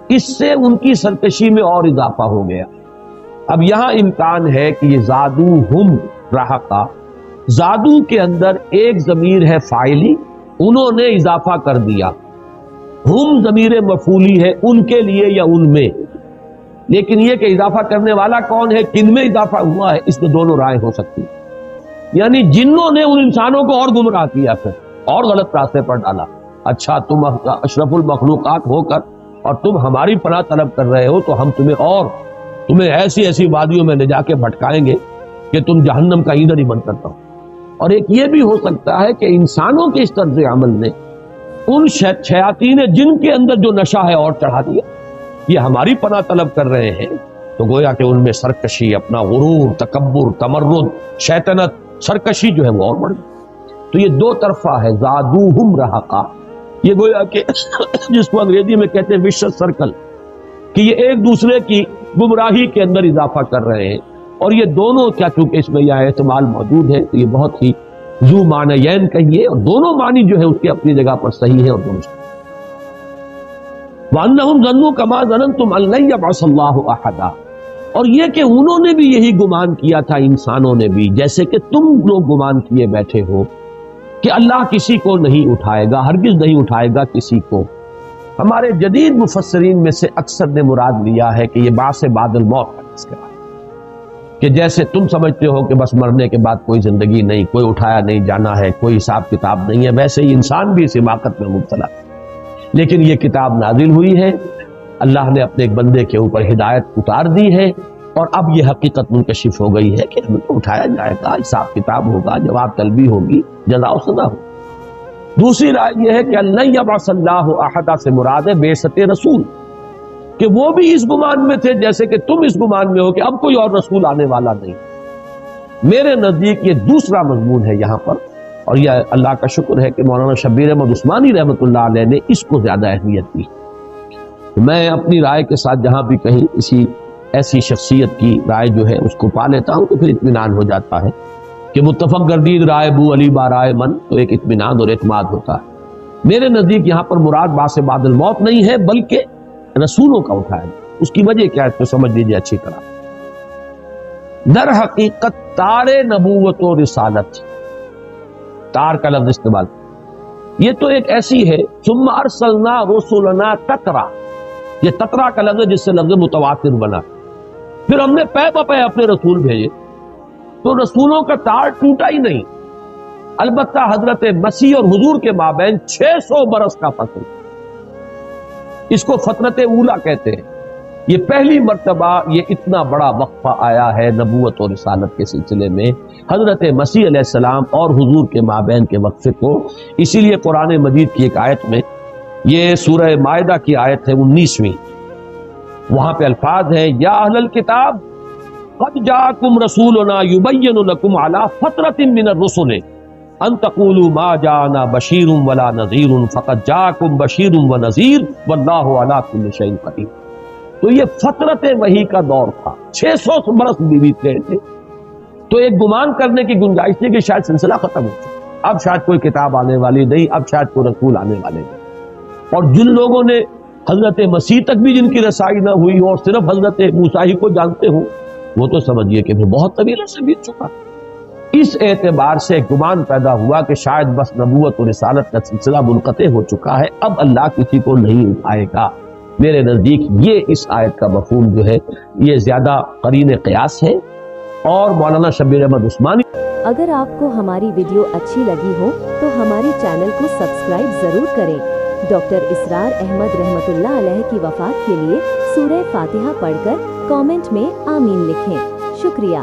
اس سے ان کی سرکشی میں اور اضافہ ہو گیا۔ اب یہاں امکان ہے کہ یہ زادوہم رہقا، زادو کے اندر ایک ضمیر ہے فاعلی، انہوں نے اضافہ کر دیا، ہم ضمیر مفعولی ہے ان کے لیے یا ان میں، لیکن یہ کہ اضافہ کرنے والا کون ہے، کن میں اضافہ ہوا ہے، اس میں دونوں رائے ہو سکتی ہیں۔ یعنی جنوں نے ان انسانوں کو اور گمراہ کیا، پھر اور غلط راستے پر ڈالا۔ اچھا تم اشرف المخلوقات ہو کر اور تم ہماری پناہ طلب کر رہے ہو تو ہم تمہیں ایسی وادیوں میں لے جا کے بھٹکائیں گے کہ تم جہنم کا ایندھن ہی بن کرتا ہو۔ اور ایک یہ بھی ہو سکتا ہے کہ انسانوں کے اس طرز عمل نے ان شیاطین جن کے اندر جو نشہ ہے اور چڑھا دیا، یہ ہماری پناہ طلب کر رہے ہیں تو گویا کہ ان میں سرکشی، اپنا غرور، تکبر، تمرد، شیطنت، سرکشی جو ہے وہ اور بڑھ گئی۔ تو یہ دو طرفہ ہے، زادوہم رہقا، یہ گویا کہ جس کو انگریزی میں کہتے ہیں وشس سرکل، کہ یہ ایک دوسرے کی گمراہی کے اندر اضافہ کر رہے ہیں، اور یہ دونوں کیا چونکہ اس میں یہ احتمال موجود ہے تو یہ بہت ہی ذو معنیین کہیے، اور دونوں معنی جو ہے اس کی اپنی جگہ پر صحیح ہے اور درست۔ وَأَنَّهُمْ ظَنُّوا كَمَا ظَنَنْتُمْ أَن لَّن يَبْعَثَ اللَّهُ أَحَدًا، اور یہ کہ انہوں نے بھی یہی گمان کیا تھا، انسانوں نے بھی، جیسے کہ تم لوگ گمان کیے بیٹھے ہو کہ اللہ کسی کو نہیں اٹھائے گا، ہرگز نہیں اٹھائے گا کسی کو۔ ہمارے جدید مفسرین میں سے اکثر نے مراد لیا ہے کہ یہ بعث بعد الموت ہے، اس کے بعد کہ جیسے تم سمجھتے ہو کہ بس مرنے کے بعد کوئی زندگی نہیں، کوئی اٹھایا نہیں جانا ہے، کوئی حساب کتاب نہیں ہے، ویسے ہی انسان بھی اس حماقت میں مبتلا ہے۔ لیکن یہ کتاب نازل ہوئی ہے، اللہ نے اپنے ایک بندے کے اوپر ہدایت اتار دی ہے، اور اب یہ حقیقت منکشف ہو گئی ہے کہ ہمیں تو اٹھایا جائے گا، حساب کتاب ہوگا، جواب طلبی ہوگی، جزا و سزا ہوگی۔ دوسری رائے یہ ہے کہ لن یبعث اللہ احد سے مراد ہے بعثت رسول، کہ وہ بھی اس گمان میں تھے جیسے کہ تم اس گمان میں ہو کہ اب کوئی اور رسول آنے والا نہیں۔ میرے نزدیک یہ دوسرا مضمون ہے یہاں پر، اور یہ اللہ کا شکر ہے کہ مولانا شبیر احمد عثمانی رحمۃ اللہ علیہ نے اس کو زیادہ اہمیت دی۔ میں اپنی رائے کے ساتھ جہاں بھی کہیں کسی ایسی شخصیت کی رائے جو ہے اس کو پا لیتا ہوں تو پھر اطمینان ہو جاتا ہے کہ متفق گردید رائے بو علی با رائے من، تو ایک اطمینان اور اعتماد ہوتا ہے۔ میرے نزدیک یہاں پر مراد بعث بعد الموت نہیں ہے، بلکہ رسولوں کا اٹھایا ہے۔ اس کی وجہ کیا ہے تو سمجھ لیجیے اچھی طرح۔ در حقیقت تار نبوت و رسالت، تار کا لفظ استعمال، یہ تو ایک ایسی ہے ثم ارسلنا رسلنا تترا، یہ تترا کا لفظ جس سے لفظ متواتر بنا، پھر ہم نے پے بپے اپنے رسول بھیجے، تو رسولوں کا تار ٹوٹا ہی نہیں۔ البتہ حضرت مسیح اور حضور کے مابین 600 برس کا فاصلہ، اس کو فترت اولا کہتے ہیں۔ یہ پہلی مرتبہ یہ اتنا بڑا وقفہ آیا ہے نبوت اور رسالت کے سلسلے میں حضرت مسیح علیہ السلام اور حضور کے مابین کے وقفے کو۔ اسی لیے قرآن مجید کی ایک آیت میں، یہ سورہ مائدہ کی آیت ہے 19ویں، وہاں پہ الفاظ ہیں یا اہل الکتاب قد جاءکم رسولنا یبین لکم علی فترۃ من الرسل ان تقولوا ما جاءنا بشیر ولا نذیر فقد جاءکم بشیر ونذیر واللہ علی کل شیء قدیر۔ تو یہ فترت وحی کا دور تھا، 600 برس بیت گئے تھے، تو ایک گمان کرنے کی گنجائش تھی کہ شاید سلسلہ ختم ہو چکا، اب شاید کوئی کتاب آنے والی نہیں، اب شاید کوئی رسول آنے والے نہیں۔ اور جن لوگوں نے حضرت مسیح تک بھی جن کی رسائی نہ ہوئی ہو اور صرف حضرت موسیٰ ہی کو جانتے ہو، وہ تو سمجھیے کہ بہت طویل عرصہ بیت چکا۔ اس اعتبار سے گمان پیدا ہوا کہ شاید بس نبوت و رسالت کا سلسلہ منقطع ہو چکا ہے، اب اللہ کسی کو نہیں اٹھائے گا۔ میرے نزدیک یہ اس آیت کا مفہوم جو ہے یہ زیادہ قرین قیاس ہے، اور مولانا شبیر احمد عثمانی۔ اگر آپ کو ہماری ویڈیو اچھی لگی ہو تو ہمارے چینل کو سبسکرائب ضرور کریں۔ ڈاکٹر اسرار احمد رحمۃ اللہ علیہ کی وفات کے لیے سورہ فاتحہ پڑھ کر کامنٹ میں آمین لکھیں۔ شکریہ۔